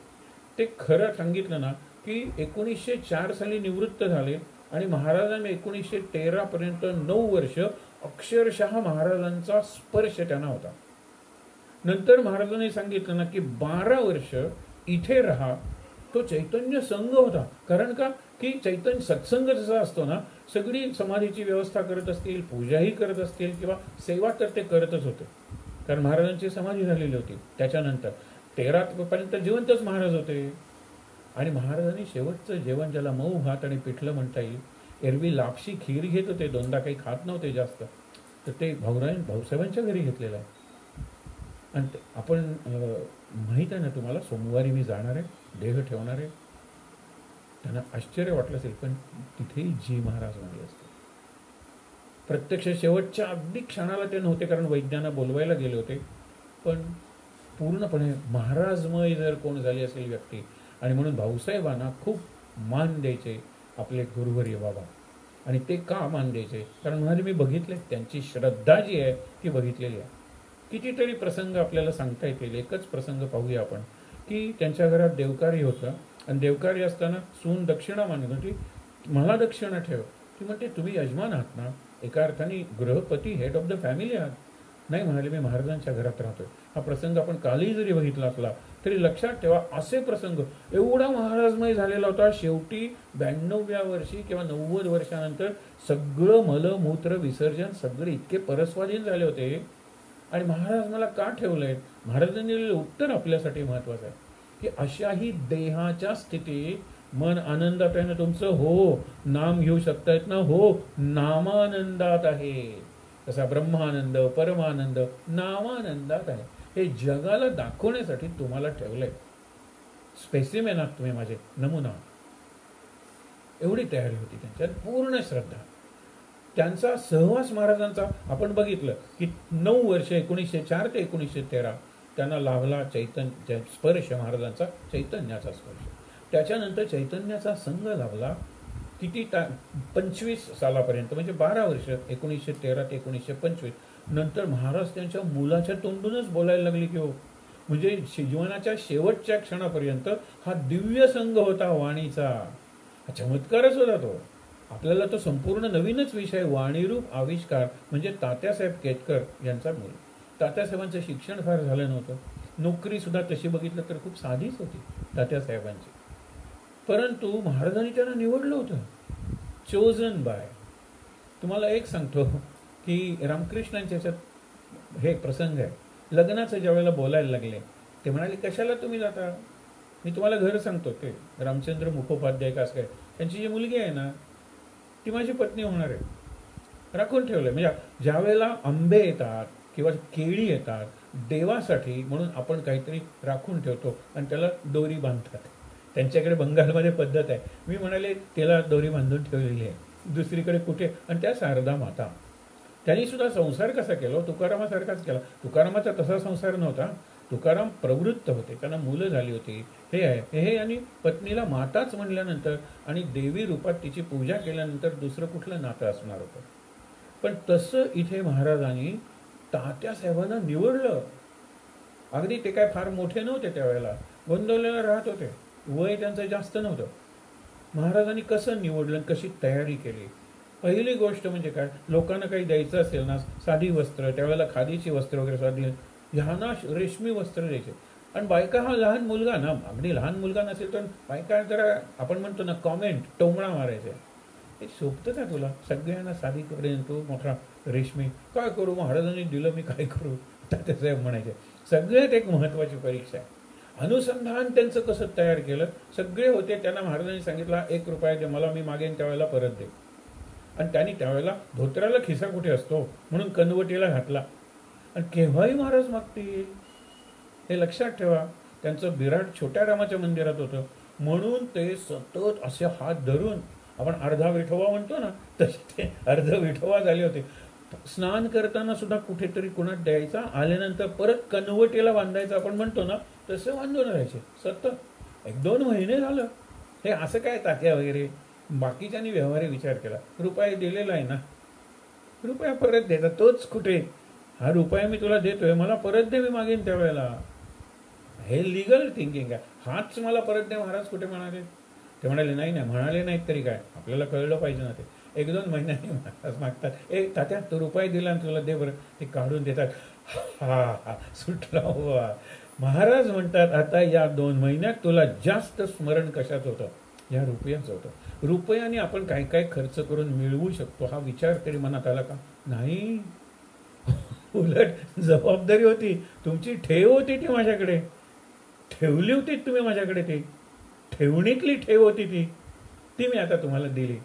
ते खरं सांगितलं ना की 1904 साली निवृत्त झाले, आणि महाराजांनी 1913 पर्यंत 9 वर्ष अक्षरशः महाराजांचा स्पर्श त्यांना होता. नंतर महाराजांनी सांगितलं ना की 12 वर्ष इथे राहा, तो चैतन्य संघ होता. कारण का की चैतन्य सत्संग जसा असतो ना, सगळी समाधीची व्यवस्था करत असतील, पूजाही करत असतील किंवा सेवा तर ते करतच होते. कारण महाराजांची समाधी झालेली होती. त्याच्यानंतर 13 पर्यंत जिवंतच महाराज होते. आणि महाराजांनी शेवटचं जेवण, ज्याला मऊ भात आणि पिठलं म्हणता येईल, एरवी लापशी खीर घेत होते, 2दा काही खात नव्हते जास्त, तर ते भाऊसाहेबांच्या घरी घेतलेलं आहे. आणि आपण माहीत आहे ना तुम्हाला, सोमवारी मी जाणार आहे, देह ठेवणार आहे. त्यांना आश्चर्य वाटलं असेल, पण तिथेही जी महाराज म्हणले असते. प्रत्यक्ष शेवटच्या अगदी क्षणाला ते नव्हते, कारण वैद्यांना बोलवायला गेले होते. पण पूर्णपणे महाराजमय जर कोण झाली असेल व्यक्ती, आणि म्हणून भाऊसाहेबांना खूप मान द्यायचे आपले गुरुवर्य बाबा. आणि ते का मान द्यायचे, कारण म्हणाले मी बघितले, त्यांची श्रद्धा जी आहे ती बघितलेली आहे. कितीतरी प्रसंग आपल्याला सांगता येतील. एकच प्रसंग पाहूया आपण, की त्यांच्या घरात देवकार्य होतं, आणि देवकार्य असताना सून दक्षिणा मागत होती, मला दक्षिणा ठेव. ती म्हणते तुम्ही यजमान आहात ना, एका अर्थाने गृहपती, हेड ऑफ द फॅमिली आहात. नाही म्हणाले, मी महाराजांच्या घरात राहतोय. हा प्रसंग आपण कालही जरी बघितला असला तरी लक्षात ठेवा असे प्रसंग एवढा महाराजमय झालेला होता. शेवटी 92व्या वर्षी किंवा 90 वर्षानंतर सगळं मलमूत्र विसर्जन सगळे इतके परस्वाधीन झाले होते. आणि महाराज मला का ठेवलंय, महाराजांनी दिलेलं उत्तर आपल्यासाठी महत्वाचं आहे की अशाही देहाच्या स्थितीत मन आनंदात आहे ना तुमचं, हो नाम घेऊ शकतायत ना, हो नामानंदात आहे. तसा ब्रह्मानंद परमानंद नामानंदात आहे. हे जगाला दाखवण्यासाठी तुम्हाला ठेवलंय. स्पेसिमेन आहात तुम्ही, माझे नमुना. एवढी तयारी होती त्यांच्यात, पूर्ण श्रद्धा. त्यांचा सहवास महाराजांचा आपण बघितलं की 9 वर्ष 1904 ते 1913 त्यांना लाभला चैतन्य स्पर्श, महाराजांचा चैतन्याचा स्पर्श. त्याच्यानंतर चैतन्याचा संघ लाभला किती 25 सालापर्यंत, म्हणजे 12 वर्ष 1913 ते 1925. नंतर महाराज त्यांच्या मुलाच्या तोंडूनच बोलायला लागले की हो, म्हणजे जीवनाच्या शेवटच्या क्षणापर्यंत हा दिव्य संघ होता वाणीचा. हा चमत्कारच होता तो. आपल्याला तो संपूर्ण नवीनच विषय, वाणीरूप आविष्कार. म्हणजे तात्यासाहेब केतकर यांचा मूल. तात्यासाहेबांचं शिक्षण फार झालं नव्हतं, नोकरी सुद्धा तशी बघितलं तर खूप साधीच होती तात्यासाहेबांची. परंतु महाराजांनी त्यांना निवडलं होतं, चोजन बाय. तुम्हाला एक सांगतो की रामकृष्णांच्या ह्याच्यात हे प्रसंग आहे. लग्नाचं ज्या वेळेला बोलायला लागले ते म्हणाले कशाला तुम्ही जाता, मी तुम्हाला घर सांगतो. ते रामचंद्र मुखोपाध्याय का असं काय, त्यांची जी मुलगी आहे ना ती माझी पत्नी होणार आहे, राखून ठेवलंय. म्हणजे ज्या वेळेला आंबे येतात किंवा केळी येतात देवासाठी म्हणून आपण काहीतरी राखून ठेवतो आणि त्याला दोरी बांधतात. त्यांच्याकडे बंगालमध्ये पद्धत आहे. मी म्हणाले त्याला दोरी बांधून ठेवलेली आहे दुसरीकडे कुठे. आणि त्या शारदा माता, त्यांनी सुद्धा संसार कसा केला, तुकारामासारखाच केला. तुकारामाचा तसा संसार नव्हता, तुकाराम प्रवृत्त होते, त्यांना मुलं झाली होती. हे आहे हे. आणि पत्नीला माताच म्हणल्यानंतर आणि देवी रूपात तिची पूजा केल्यानंतर दुसरं कुठलं नातं असणार होतं. पण तसं इथे महाराजांनी तात्यासाहेबांना निवडलं. अगदी ते काय फार मोठे नव्हते त्यावेळेला, गोंदवलेला राहत होते, वय त्यांचं जास्त नव्हतं. महाराजांनी कसं निवडलं, कशी तयारी केली. पहिली गोष्ट म्हणजे काय, लोकांना काही द्यायचं असेल ना, साधी वस्त्र, त्यावेळेला खादीची वस्त्र वगैरे साधी, ह्यांना रेशमी वस्त्र द्यायचे. आणि बायका हा लहान मुलगा ना, अगदी लहान मुलगा नसेल तर बायका जरा आपण म्हणतो ना कॉमेंट टोमणा मारायचे, हे शोभतं का तुला, सगळ्यांना साधी कपडे, तू मोठा रेशमी काय करू, महाराजांनी दिलं मी काय करू, तात्यासाहेब म्हणायचे. सगळ्यात एक महत्वाची परीक्षा आहे. अनुसंधान त्यांचं कसं तयार केलं, सगळे होते. त्यांना महाराजांनी सांगितलं 1 रुपया दे मला, मी मागेन त्यावेळेला परत दे. आणि त्यांनी त्यावेळेला धोत्राला खिसा कुठे असतो म्हणून कनवटीला घातला. आणि केव्हाही महाराज मागतील हे लक्षात ठेवा. त्यांचं बिराड छोट्या रामाच्या मंदिरात होतं म्हणून ते सतत असे हात धरून, आपण अर्धा विठोबा म्हणतो ना तसे ते अर्ध विठोबा झाले होते. स्नान करताना सुद्धा कुठेतरी कुणात द्यायचा, आल्यानंतर परत कनवटीला बांधायचं आपण म्हणतो ना तसं बांधून राहायचे सतत. 1-2 महिने झालं. हे असं काय तात्या वगैरे बाकीच्यानी व्यवहारी विचार केला, रुपये दिलेला आहे ना, रुपया परत द्यायचा, तोच कुठे, हा रुपया मी तुला देतोय मला परत दे, मी मागेन त्यावेळेला. हे लिगल थिंकिंग आहे. हाच मला परत दे महाराज कुठे म्हणाले. ते म्हणाले नाही नाही, म्हणाले नाहीत तरी काय, आपल्याला कळलं पाहिजे ना. ते 1-2 महिन्यांनी महाराज मागतात, तात्या तो रुपये दिला आणि तुला दे बरं. ते काढून देतात, हा हा सुटला हो. महाराज म्हणतात आता या 2 महिन्यात तुला जास्त स्मरण कशाच होतं, या रुपयाचं होतं. रुपयाने आपण काय काय खर्च करून मिळवू शकतो हा विचार तरी मनात आला का नाही. उलट जबाबदारी होती तुमची, ठेव होती ती माझ्याकडे, ठेवली होती तुम्ही माझ्याकडे, ती ठेवणीतली ठेव होती ती मी आता तुम्हाला दिली.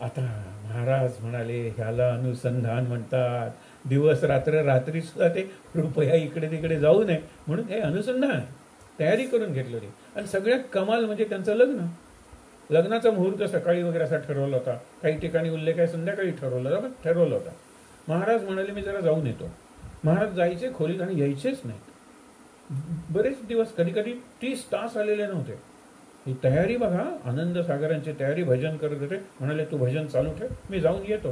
आता महाराज म्हणाले ह्याला अनुसंधान म्हणतात. दिवस रात्र, रात्री सुद्धा ते रुपया इकडे तिकडे जाऊ नये म्हणून हे अनुसंधान तयारी करून घेतली होती. आणि सगळ्यात कमाल म्हणजे त्यांचं लग्न. लग्नाचा मुहूर्त सकाळी वगैरे असा ठरवला होता, काही ठिकाणी उल्लेख आहे संध्याकाळी ठरवलं होता. महाराज म्हणाले मी जरा जाऊन येतो. महाराज जायचे खोलीत आणि यायचेच नाहीत. बरेच दिवस, कधी कधी 30 तास आलेले नव्हते. ही तयारी बघा, आनंद सागरांची तयारी, भजन करत होते. म्हणाले तू भजन चालू ठेव, मी जाऊन येतो.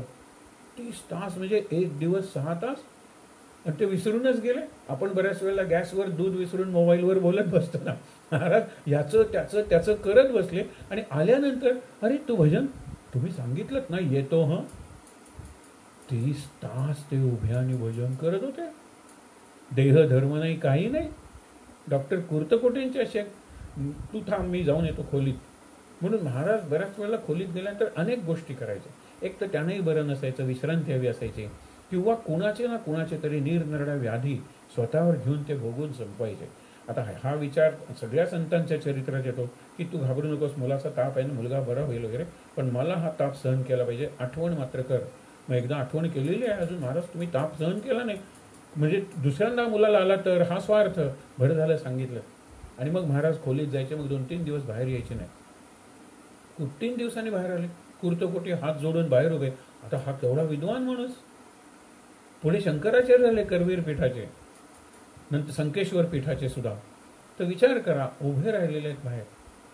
30 तास म्हणजे 1 दिवस 6 तास. आणि ते विसरूनच गेले. आपण बऱ्याच वेळेला गॅसवर दूध विसरून मोबाईलवर बोलत बसतो ना, महाराज याचं त्याचं करत बसले. आणि आल्यानंतर अरे तू भजन तुम्ही सांगितलं ना, येतो. 30 तास ते उभ्याने भजन करत होते. देह धर्म नाही, काही नाही. डॉक्टर कुर्तकोटेंचे असे, तू थांब मी जाऊन येतो खोलीत. म्हणून महाराज बऱ्याच वेळेला खोलीत गेल्यानंतर अनेक गोष्टी करायचे. एक तर त्यांनाही बरं नसायचं, विश्रांती हवी असायची, किंवा कुणाचे ना कुणाचे तरी निरनिराळ्या व्याधी स्वतःवर घेऊन ते भोगून संपवायचे. आता हा विचार सगळ्या संतांच्या चरित्रात येतो की तू घाबरू नकोस, मुलाचा ताप आहे ना, मुलगा बरा होईल वगैरे, पण मला हा ताप सहन केला पाहिजे, आठवण मात्र कर. मग एकदा आठवण केलेली आहे अजून, महाराज तुम्ही ताप सहन केला नाही, म्हणजे दुसऱ्यांदा मुलाला आला तर हा स्वार्थ. बरं झालं सांगितलं. आणि मग महाराज खोलीत जायचे. मग 2-3 दिवस बाहेर यायचे नाही. 3 दिवसांनी बाहेर आले. कुर्तकोटी हात जोडून बाहेर उभे. आता हा केवढा विद्वान माणूस. पुढे शंकराचार्य झाले करवीर पीठाचे, नंतर संकेश्वर पीठाचे सुद्धा. तर विचार करा, उभे राहिलेले आहेत बाहेर.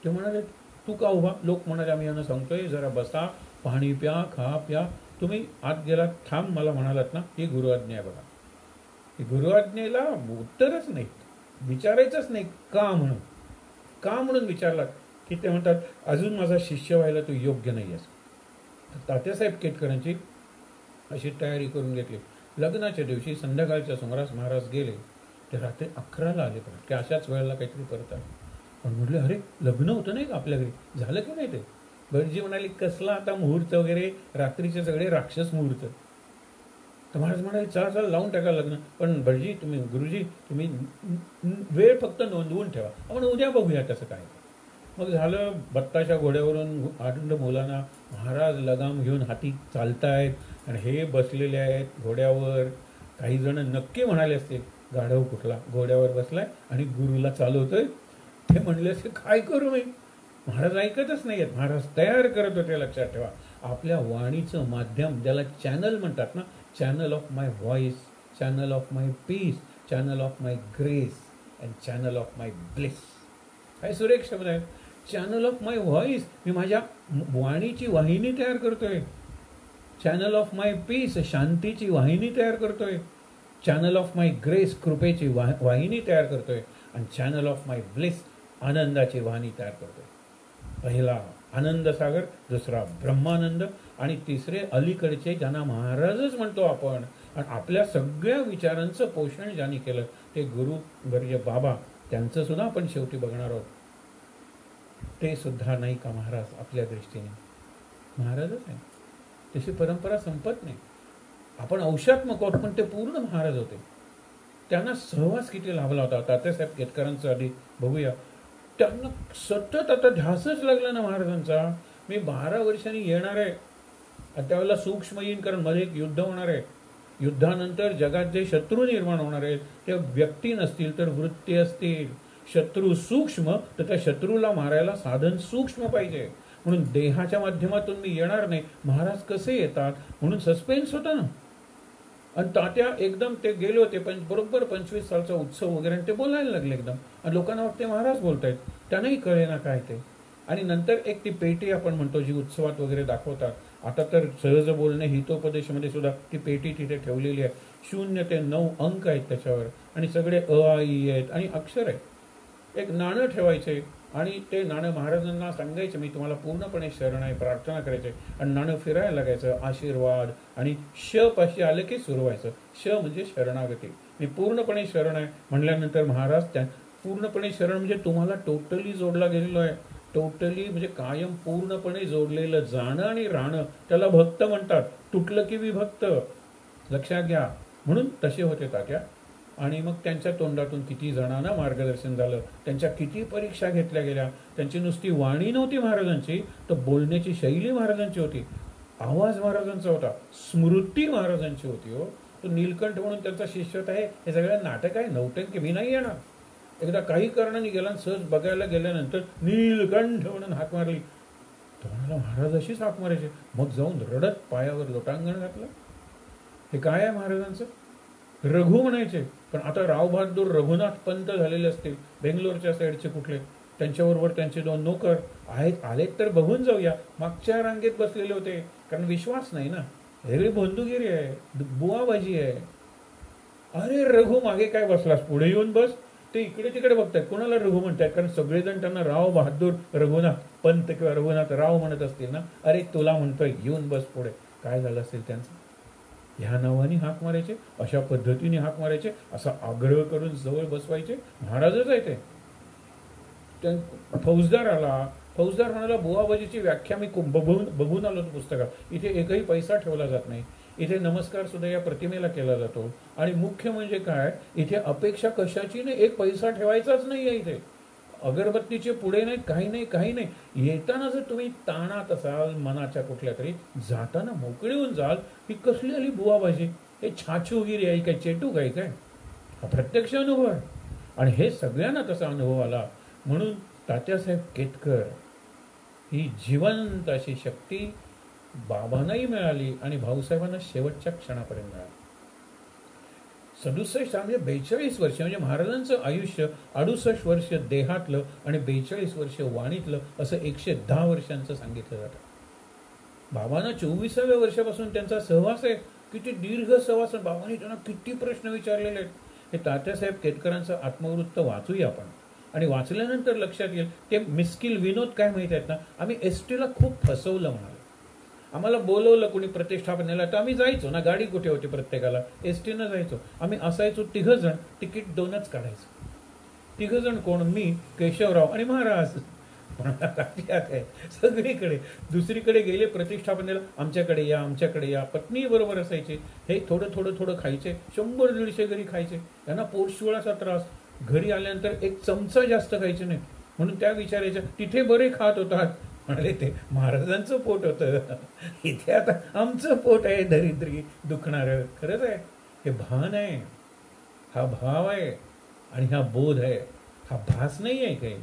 ते म्हणाले तू का उभा? लोक म्हणाले आम्ही यांना सांगतोय जरा बसा, पाणी प्या, खा प्या. तुम्ही आत गेलात, थांब मला म्हणालात ना, ही गुरुआज्ञा आहे बघा. ही गुरुआज्ञेला उत्तरच नाही, विचारायचंच नाही का म्हणून. का म्हणून विचारलात की ते म्हणतात अजून माझा शिष्य व्हायला तू योग्य नाही आहेस. तात्यासाहेब केतकरांची अशी तयारी करून घेतली. लग्नाच्या दिवशी संध्याकाळच्या सुमारास महाराज गेले. ते रात्री 11ला आले परत, की अशाच वेळेला काहीतरी परत आले. पण म्हटले अरे लग्न होतं नाही का आपल्या घरी, झालं की नाही ते? भटजी म्हणाली कसला आता मुहूर्त वगैरे, रात्रीचे सगळे राक्षस मुहूर्त. तर महाराज म्हणाले चला चला लावून टाका लग्न. पण भटजी तुम्ही, गुरुजी तुम्ही वेळ फक्त नोंदवून ठेवा, आपण उद्या बघूया कसं काय. मग झालं, बत्ताच्या घोड्यावरून आनंद मुलांना महाराज लगाम घेऊन हाती चालतायत आणि हे बसलेले आहेत घोड्यावर. काही जण नक्की म्हणाले असतील गाढव कुठला घोड्यावर बसलाय आणि गुरुला चालवतोय. ते म्हणले असे काय करू मी. महाराज ऐकतच नाही आहेत. महाराज तयार करत होते. लक्षात ठेवा, आपल्या वाणीचं माध्यम, ज्याला चॅनल म्हणतात ना, channel of my voice, channel of my peace, channel of my grace and channel of my bless. काय सुरेख शब्द आहेत. चॅनल ऑफ माय व्हॉइस, मी माझ्या वाणीची वाहिनी तयार करतोय. चॅनल ऑफ माय पीस, शांतीची वाहिनी तयार करतोय. चॅनल ऑफ माय ग्रेस, कृपेची वाहिनी तयार करतोय. आणि चॅनल ऑफ माय ब्लेस, आनंदाची वाहिनी तयार करतोय. पहिला आनंद सागर, दुसरा ब्रह्मानंद, आणि तिसरे अलीकडचे ज्यांना महाराजच म्हणतो आपण. आणि आपल्या सगळ्या विचारांचं पोषण ज्यांनी केलं ते गुरु वर्य बाबा, त्यांचं सुद्धा आपण शेवटी बघणार आहोत. ते सुद्धा नाही का महाराज आपल्या दृष्टीने? महाराजच आहे. तशी परंपरा संपत नाही. आपण अंशात्मक आहोत, पण ते पूर्ण महाराज होते. त्यांना सहवास किती लाभला होता. तात्यासाहेब केतकरांचं आधी बघूया. त्यांना सतत आता ध्यासच लागला ना महाराजांचा. मी 12 वर्षांनी येणार आहे, त्यावेळेला सूक्ष्म येईन, कारण मध्ये एक युद्ध होणार आहे. युद्धानंतर जगात जे शत्रू निर्माण होणार आहेत ते व्यक्ती नसतील तर वृत्ती असतील. शत्रू सूक्ष्म, तर त्या शत्रूला मारायला साधन सूक्ष्म पाहिजे. म्हणून देहाच्या माध्यमातून मी येणार नाही. महाराज कसे येतात म्हणून सस्पेन्स होता ना. आणि तात्या एकदम ते गेले होते, पण बरोबर 25 सालचा उत्सव वगैरे, ते बोलायला लागले एकदम. आणि लोकांना वाटते महाराज बोलतायत, त्यांनाही कळे ना काय ते. आणि नंतर एक ती पेटी आपण म्हणतो जी उत्सवात वगैरे दाखवतात. आता तर सहज बोलणे हितोपदेशमध्ये सुद्धा ती पेटी तिथे ठेवलेली आहे. 0 ते 9 अंक आहेत त्याच्यावर, आणि सगळे अ आ इ आहेत आणि अक्षर आहेत. एक नाणं ठेवायचे आणि ते नाणं महाराजांना सांगायचे मी तुम्हाला पूर्णपणे शरण आहे, प्रार्थना करायचे. आणि नाणं फिरायला लागायचं, आशीर्वाद. आणि श पाशी आलं की सुरू व्हायचं. श म्हणजे शरणागती. मी पूर्णपणे शरण आहे म्हणल्यानंतर महाराज त्या पूर्णपणे शरण म्हणजे तुम्हाला टोटली जोडला गेलेलो आहे. टोटली म्हणजे कायम पूर्णपणे जोडलेलं जाणं आणि राहणं, त्याला भक्त म्हणतात. तुटलं की विभक्त, लक्षात घ्या. म्हणून तसे होते तात्या. आणि मग त्यांच्या तोंडातून किती जणांना मार्गदर्शन झालं, त्यांच्या किती परीक्षा घेतल्या गेल्या. त्यांची नुसती वाणी नव्हती महाराजांची, तर बोलण्याची शैली महाराजांची होती, आवाज महाराजांचा होता, स्मृती महाराजांची होती. हो, तो नीलकंठ म्हणून त्यांचा शिष्य होता. हे सगळं नाटक आहे, नौटंकी. मी नाही येणार. एकदा काही कारणाने गेला, सहज बघायला गेल्यानंतर नीलकंठ म्हणून हाक मारली. तुम्हाला महाराज अशीच हाक मारायचे. मग जाऊन रडत पायावर लोटांगण घातलं. हे काय आहे महाराजांचं? रघु म्हणायचे. पण आता राव बहादूर रघुनाथ पंत झालेले असतील बेंगलोरच्या साईडचे कुठले, त्यांच्याबरोबर त्यांचे 2 नोकर आहेत. आलेत तर बघून जाऊया. मागच्या रांगेत बसलेले होते, कारण विश्वास नाही ना. हे बंधुगिरी आहे, बुवाबाजी आहे. अरे रघु मागे काय बसलास, पुढे येऊन बस. ते इकडे तिकडे बघतायत, कोणाला रघु म्हणतायत, कारण सगळेजण त्यांना राव बहादूर रघुनाथ पंत किंवा रघुनाथ राव म्हणत असतील ना. अरे तुला म्हणतोय, येऊन बस पुढे. काय झालं असेल त्यांचं? ह्या नावाने हाक मारायचे, अशा पद्धतीने हाक मारायचे, असा आग्रह करून जवळ बसवायचे. महाराजच आहे ते. फौजदार आला, फौजदार म्हणाला बुवाबाजीची व्याख्या मी बघून आलो पुस्तकात. इथे एकही पैसा ठेवला जात नाही. इथे नमस्कार सुद्धा या प्रतिमेला केला जातो. आणि मुख्य म्हणजे काय, इथे अपेक्षा कशाची नाही, एक पैसा ठेवायचाच नाही आहे इथे. अगरबत्तीचे पुढे नाही, काही नाही, काही नाही. येताना जर तुम्ही ताणात असाल मनाच्या कुठल्या तरी, जाताना मोकळे होऊन जाल. ही कसली आली बुवाबाजी, हे छाछूगिरी आहे काय, चेटूक आहे काय? हा प्रत्यक्ष अनुभव आहे. आणि हे सगळ्यांना तसा अनुभव आला. म्हणून तात्यासाहेब केतकर ही जिवंत अशी शक्ती बाबांनाही मिळाली आणि भाऊसाहेबांना शेवटच्या क्षणापर्यंत मिळाली. 67 म्हणजे 42 वर्ष, म्हणजे महाराजांचं आयुष्य 68 वर्ष देहातलं आणि 42 वर्ष वाणीतलं, असं 110 वर्षांचं सांगितलं जातं. बाबांना 24व्या वर्षापासून त्यांचा सहवास आहे. किती दीर्घ सहवास. बाबांनी त्यांना किती प्रश्न विचारलेले आहेत. हे तात्यासाहेब केतकरांचं आत्मवृत्त वाचूया आपण. आणि वाचल्यानंतर लक्षात येईल ते मिस्किल विनोद काय माहित आहेत ना, आम्ही एसटीला खूप फसवलं म्हणाले. आम्हाला बोलवलं कोणी प्रतिष्ठापनेला तर आम्ही जायचो ना, गाडी कुठे होती प्रत्येकाला, एसटीनं जायचो. आम्ही असायचो 3 जण, तिकीट 2च काढायचो. 3 जण कोण, मी, केशवराव आणि महाराज. आहे सगळीकडे. दुसरीकडे गेले प्रतिष्ठापनेला, आमच्याकडे या, आमच्याकडे या. पत्नी बरोबर असायचे. हे थोडं थोडं थोडं खायचे. 100-150 घरी खायचे. त्यांना पोटशिवळाचा त्रास. घरी आल्यानंतर एक चमचा जास्त खायचे नाही. म्हणून त्या विचारायच्या, तिथे बरे खात होतात. म्हणाले ते महाराजांचं पोट होतं, इथे आता आमचं पोट आहे दरिद्री दुखणारं. खरंच आहे. हे भान आहे, हा भाव आहे आणि हा बोध आहे. हा भास नाही आहे काही.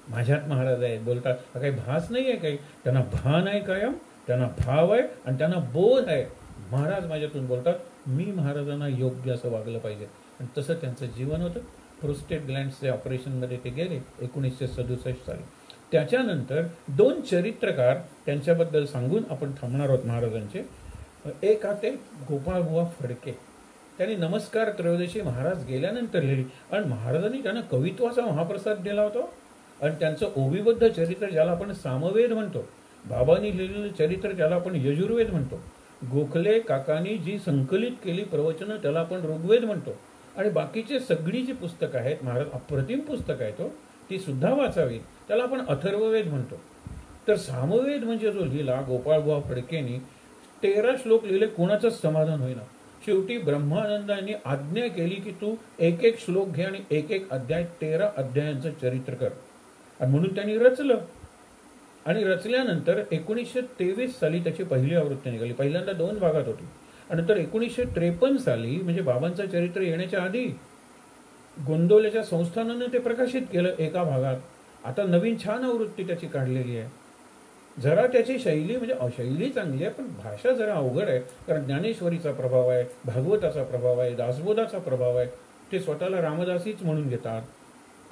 माझ्यात महाराज आहेत बोलतात, हा काही भास नाही आहे काही. त्यांना भान आहे कायम, त्यांना भाव आहे आणि त्यांना बोध आहे. महाराज माझ्यातून बोलतात, मी महाराजांना योग्य असं वागलं पाहिजे. आणि तसं त्यांचं जीवन होतं. प्रोस्टेट ग्लँड्सचे ऑपरेशनमध्ये ते गेले 1967 साली. त्याच्यानंतर 2 चरित्रकार त्यांच्याबद्दल सांगून आपण थांबणार आहोत महाराजांचे. एक ते गोपाळबुवा फडके. त्यांनी नमस्कार त्रयोदशी महाराज गेल्यानंतर लिहिली. आणि महाराजांनी त्यांना कवित्वाचा महाप्रसाद दिला होता. आणि त्यांचं ओवीबद्ध चरित्र ज्याला आपण सामवेद म्हणतो, बाबांनी लिहिलेलं चरित्र ज्याला आपण यजुर्वेद म्हणतो, गोखले काकांनी जी संकलित केली प्रवचनं त्याला आपण ऋग्वेद म्हणतो. आणि बाकीचे सगळी जी पुस्तकं आहेत, महाराज अप्रतिम पुस्तक आहे तो, ती सुद्धा वाचावीत. त्याला आपण अथर्ववेद म्हणतो. तर सामवेद म्हणजे जो लिहिला गोपाळबुवा फडकेंनी, 13 श्लोक लिहिले, कोणाचंच समाधान होईना. शेवटी ब्रह्मानंदांनी आज्ञा केली की तू एक श्लोक घे आणि एक अध्याय, 13 अध्यायांचं चरित्र कर. आणि म्हणून त्यांनी रचलं. आणि रचल्यानंतर 1923 साली त्याची पहिली आवृत्ती निघाली. पहिल्यांदा 2 भागात होती. आणि नंतर 1953 साली, म्हणजे बाबांचं चरित्र येण्याच्या आधी, गोंदवलेच्या संस्थानानं ते प्रकाशित केलं एका भागात. आता नवीन छान आवृत्ती त्याची काढलेली आहे. जरा त्याची शैली, म्हणजे शैली चांगली आहे, पण भाषा जरा अवघड आहे. कारण ज्ञानेश्वरीचा प्रभाव आहे, भागवताचा प्रभाव आहे, दासबोधाचा प्रभाव आहे. ते स्वतःला रामदासीच म्हणून घेतात.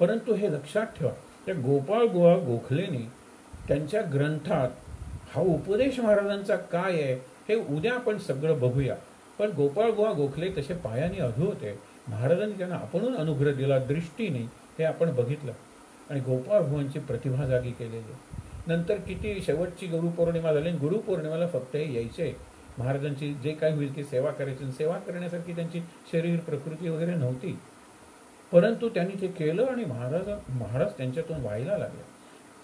परंतु हे लक्षात ठेवा, त्या गोपाळबुवा गोखलेंनी त्यांच्या ग्रंथात हा उपदेश महाराजांचा काय आहे हे उद्या आपण सगळं बघूया. पण गोपाळबुवा गोखले तसे पायाने अधू होते. महाराजांनी त्यांना आपणून अनुग्रह दिला, दृष्टीने, हे आपण बघितलं. आणि गोपाळबुवांची प्रतिभा जागी केलेली. नंतर किती शेवटची गुरुपौर्णिमा झाली. गुरुपौर्णिमेला फक्त हे यायचे, महाराजांची जे काही होईल ती सेवा करायची. सेवा करण्यासारखी त्यांची शरीर प्रकृती वगैरे नव्हती. परंतु त्यांनी ते केलं आणि महाराज त्यांच्यातून व्हायला लागले.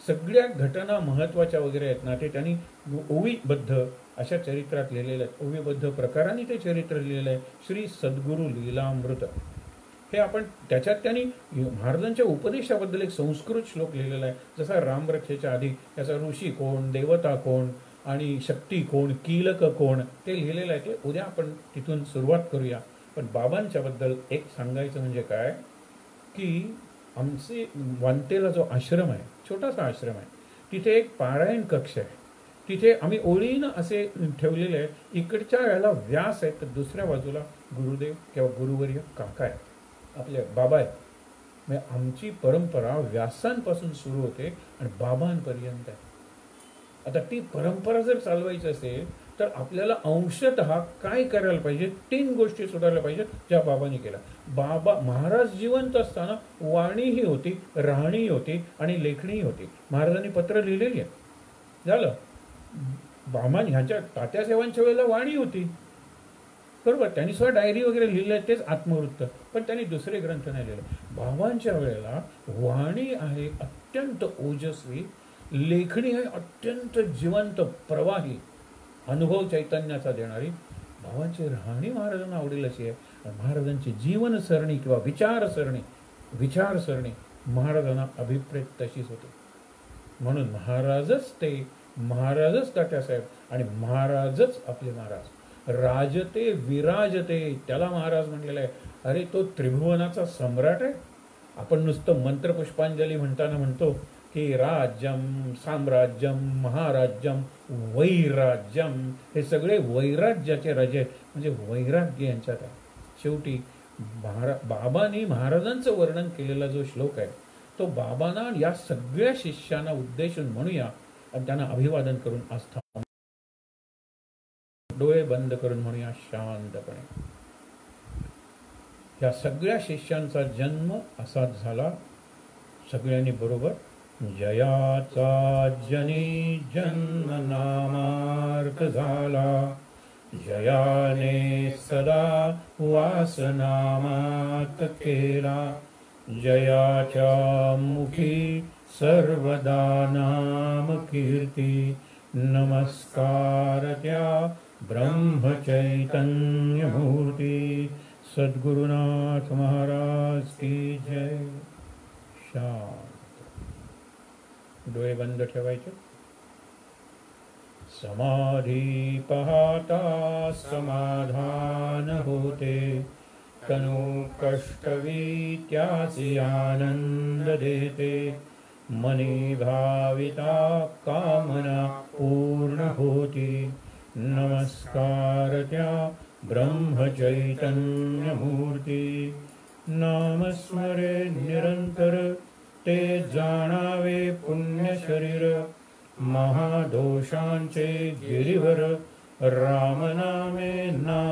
सगळ्या घटना महत्त्वाच्या वगैरे आहेत ना, ते त्यांनी ओवीबद्ध अशा चरित्रात लिहिलेलं आहे. ओवीबद्ध प्रकाराने ते चरित्र लिहिलेलं आहे. श्री सद्गुरू लीलामृत हे आपण त्याच्यात त्यांनी महाराजांच्या उपदेशाबद्दल एक संस्कृत श्लोक लिहिलेला आहे. जसा रामरक्षेच्या आधी त्याचा ऋषी कोण, देवता कोण आणि शक्ती कोण, कीलक कोण, ते लिहिलेलं आहे. ते उद्या आपण तिथून सुरुवात करूया. पण बाबांच्याबद्दल एक सांगायचं म्हणजे काय की आमचे वांतेला जो आश्रम आहे, छोटासा आश्रम आहे, तिथे एक पारायण कक्ष आहे. तिथे आम्ही ओळीनं असे ठेवलेले आहे. इकडच्या वेळेला व्यास आहे तर दुसऱ्या बाजूला गुरुदेव किंवा गुरुवर्य काका आहे, आपले बाबा आहेत. म्हणजे आमची परंपरा व्यासांपासून सुरू होते आणि बाबांपर्यंत आहे. आता ती परंपरा जर चालवायची असेल तर आपल्याला अंशतः काय करायला पाहिजे, 3 गोष्टी सुधारल्या पाहिजेत ज्या बाबांनी केल्या. बाबा महाराज जिवंत असताना वाणीही होती, राहणीही होती आणि लेखणीही होती. महाराजांनी पत्र लिहिलेली आहे. झालं. बाबा ह्याच्या तात्यासाहेबांच्या वेळेला वाणी होती, बरोबर, त्यांनी सुद्धा डायरी वगैरे लिहिलं आहे, तेच आत्मवृत्त, पण त्यांनी दुसरे ग्रंथ नाही लिहिले. बाबांच्या वेळेला वाणी आहे अत्यंत ओजस्वी, लेखणी आहे अत्यंत जिवंत प्रवाही, अनुभव चैतन्याचा देणारी. बाबांची राहणी महाराजांना आवडेल अशी आहे. आणि महाराजांची जीवनसरणी किंवा विचारसरणी महाराजांना अभिप्रेत तशीच होती. म्हणून महाराजच तात्यासाहेब आणि महाराजच आपले महाराज. राजते विराजते त्याला महाराज म्हणलेलं आहे. अरे तो त्रिभुवनाचा सम्राट आहे. आपण नुसतं मंत्रपुष्पांजली म्हणताना म्हणतो की राज्यम साम्राज्यम महाराज्यम वैराज्यम, हे सगळे वैराज्याचे राजे, म्हणजे वैराग्य यांच्यात आहे. शेवटी बाबांनी महाराजांचं वर्णन केलेला जो श्लोक आहे तो बाबांना या सगळ्या शिष्यांना उद्देशून म्हणूया आणि त्यांना अभिवादन करून आस्था, डोळे बंद करून म्हणूया शांतपणे. या सगळ्या शिष्यांचा जन्म असाच झाला. सगळ्यांनी बरोबर, जयाचा जनी जन्म नामार्थ झाला, जयाने सदा वासनामात केला, जयाच्या मुखी सर्वदा नाम कीर्ती, नमस्कार त्या ब्रह्मचैतन्य मूर्ती. सद्गुरुनाथ महाराज की जय. शांत, डोळे बंद ठेवायचे. समाधी पाहता समाधान होते, तनु कष्टवी त्यासी आनंद देते, मनी भाविता कामना पूर्ण होती, नमस्कार त्या ब्रह्मचैतन्य मूर्ती. नामस्मरे निरंतर ते जाणावे पुण्य शरीर, महादोषांचे गिरीवर रामनामे ना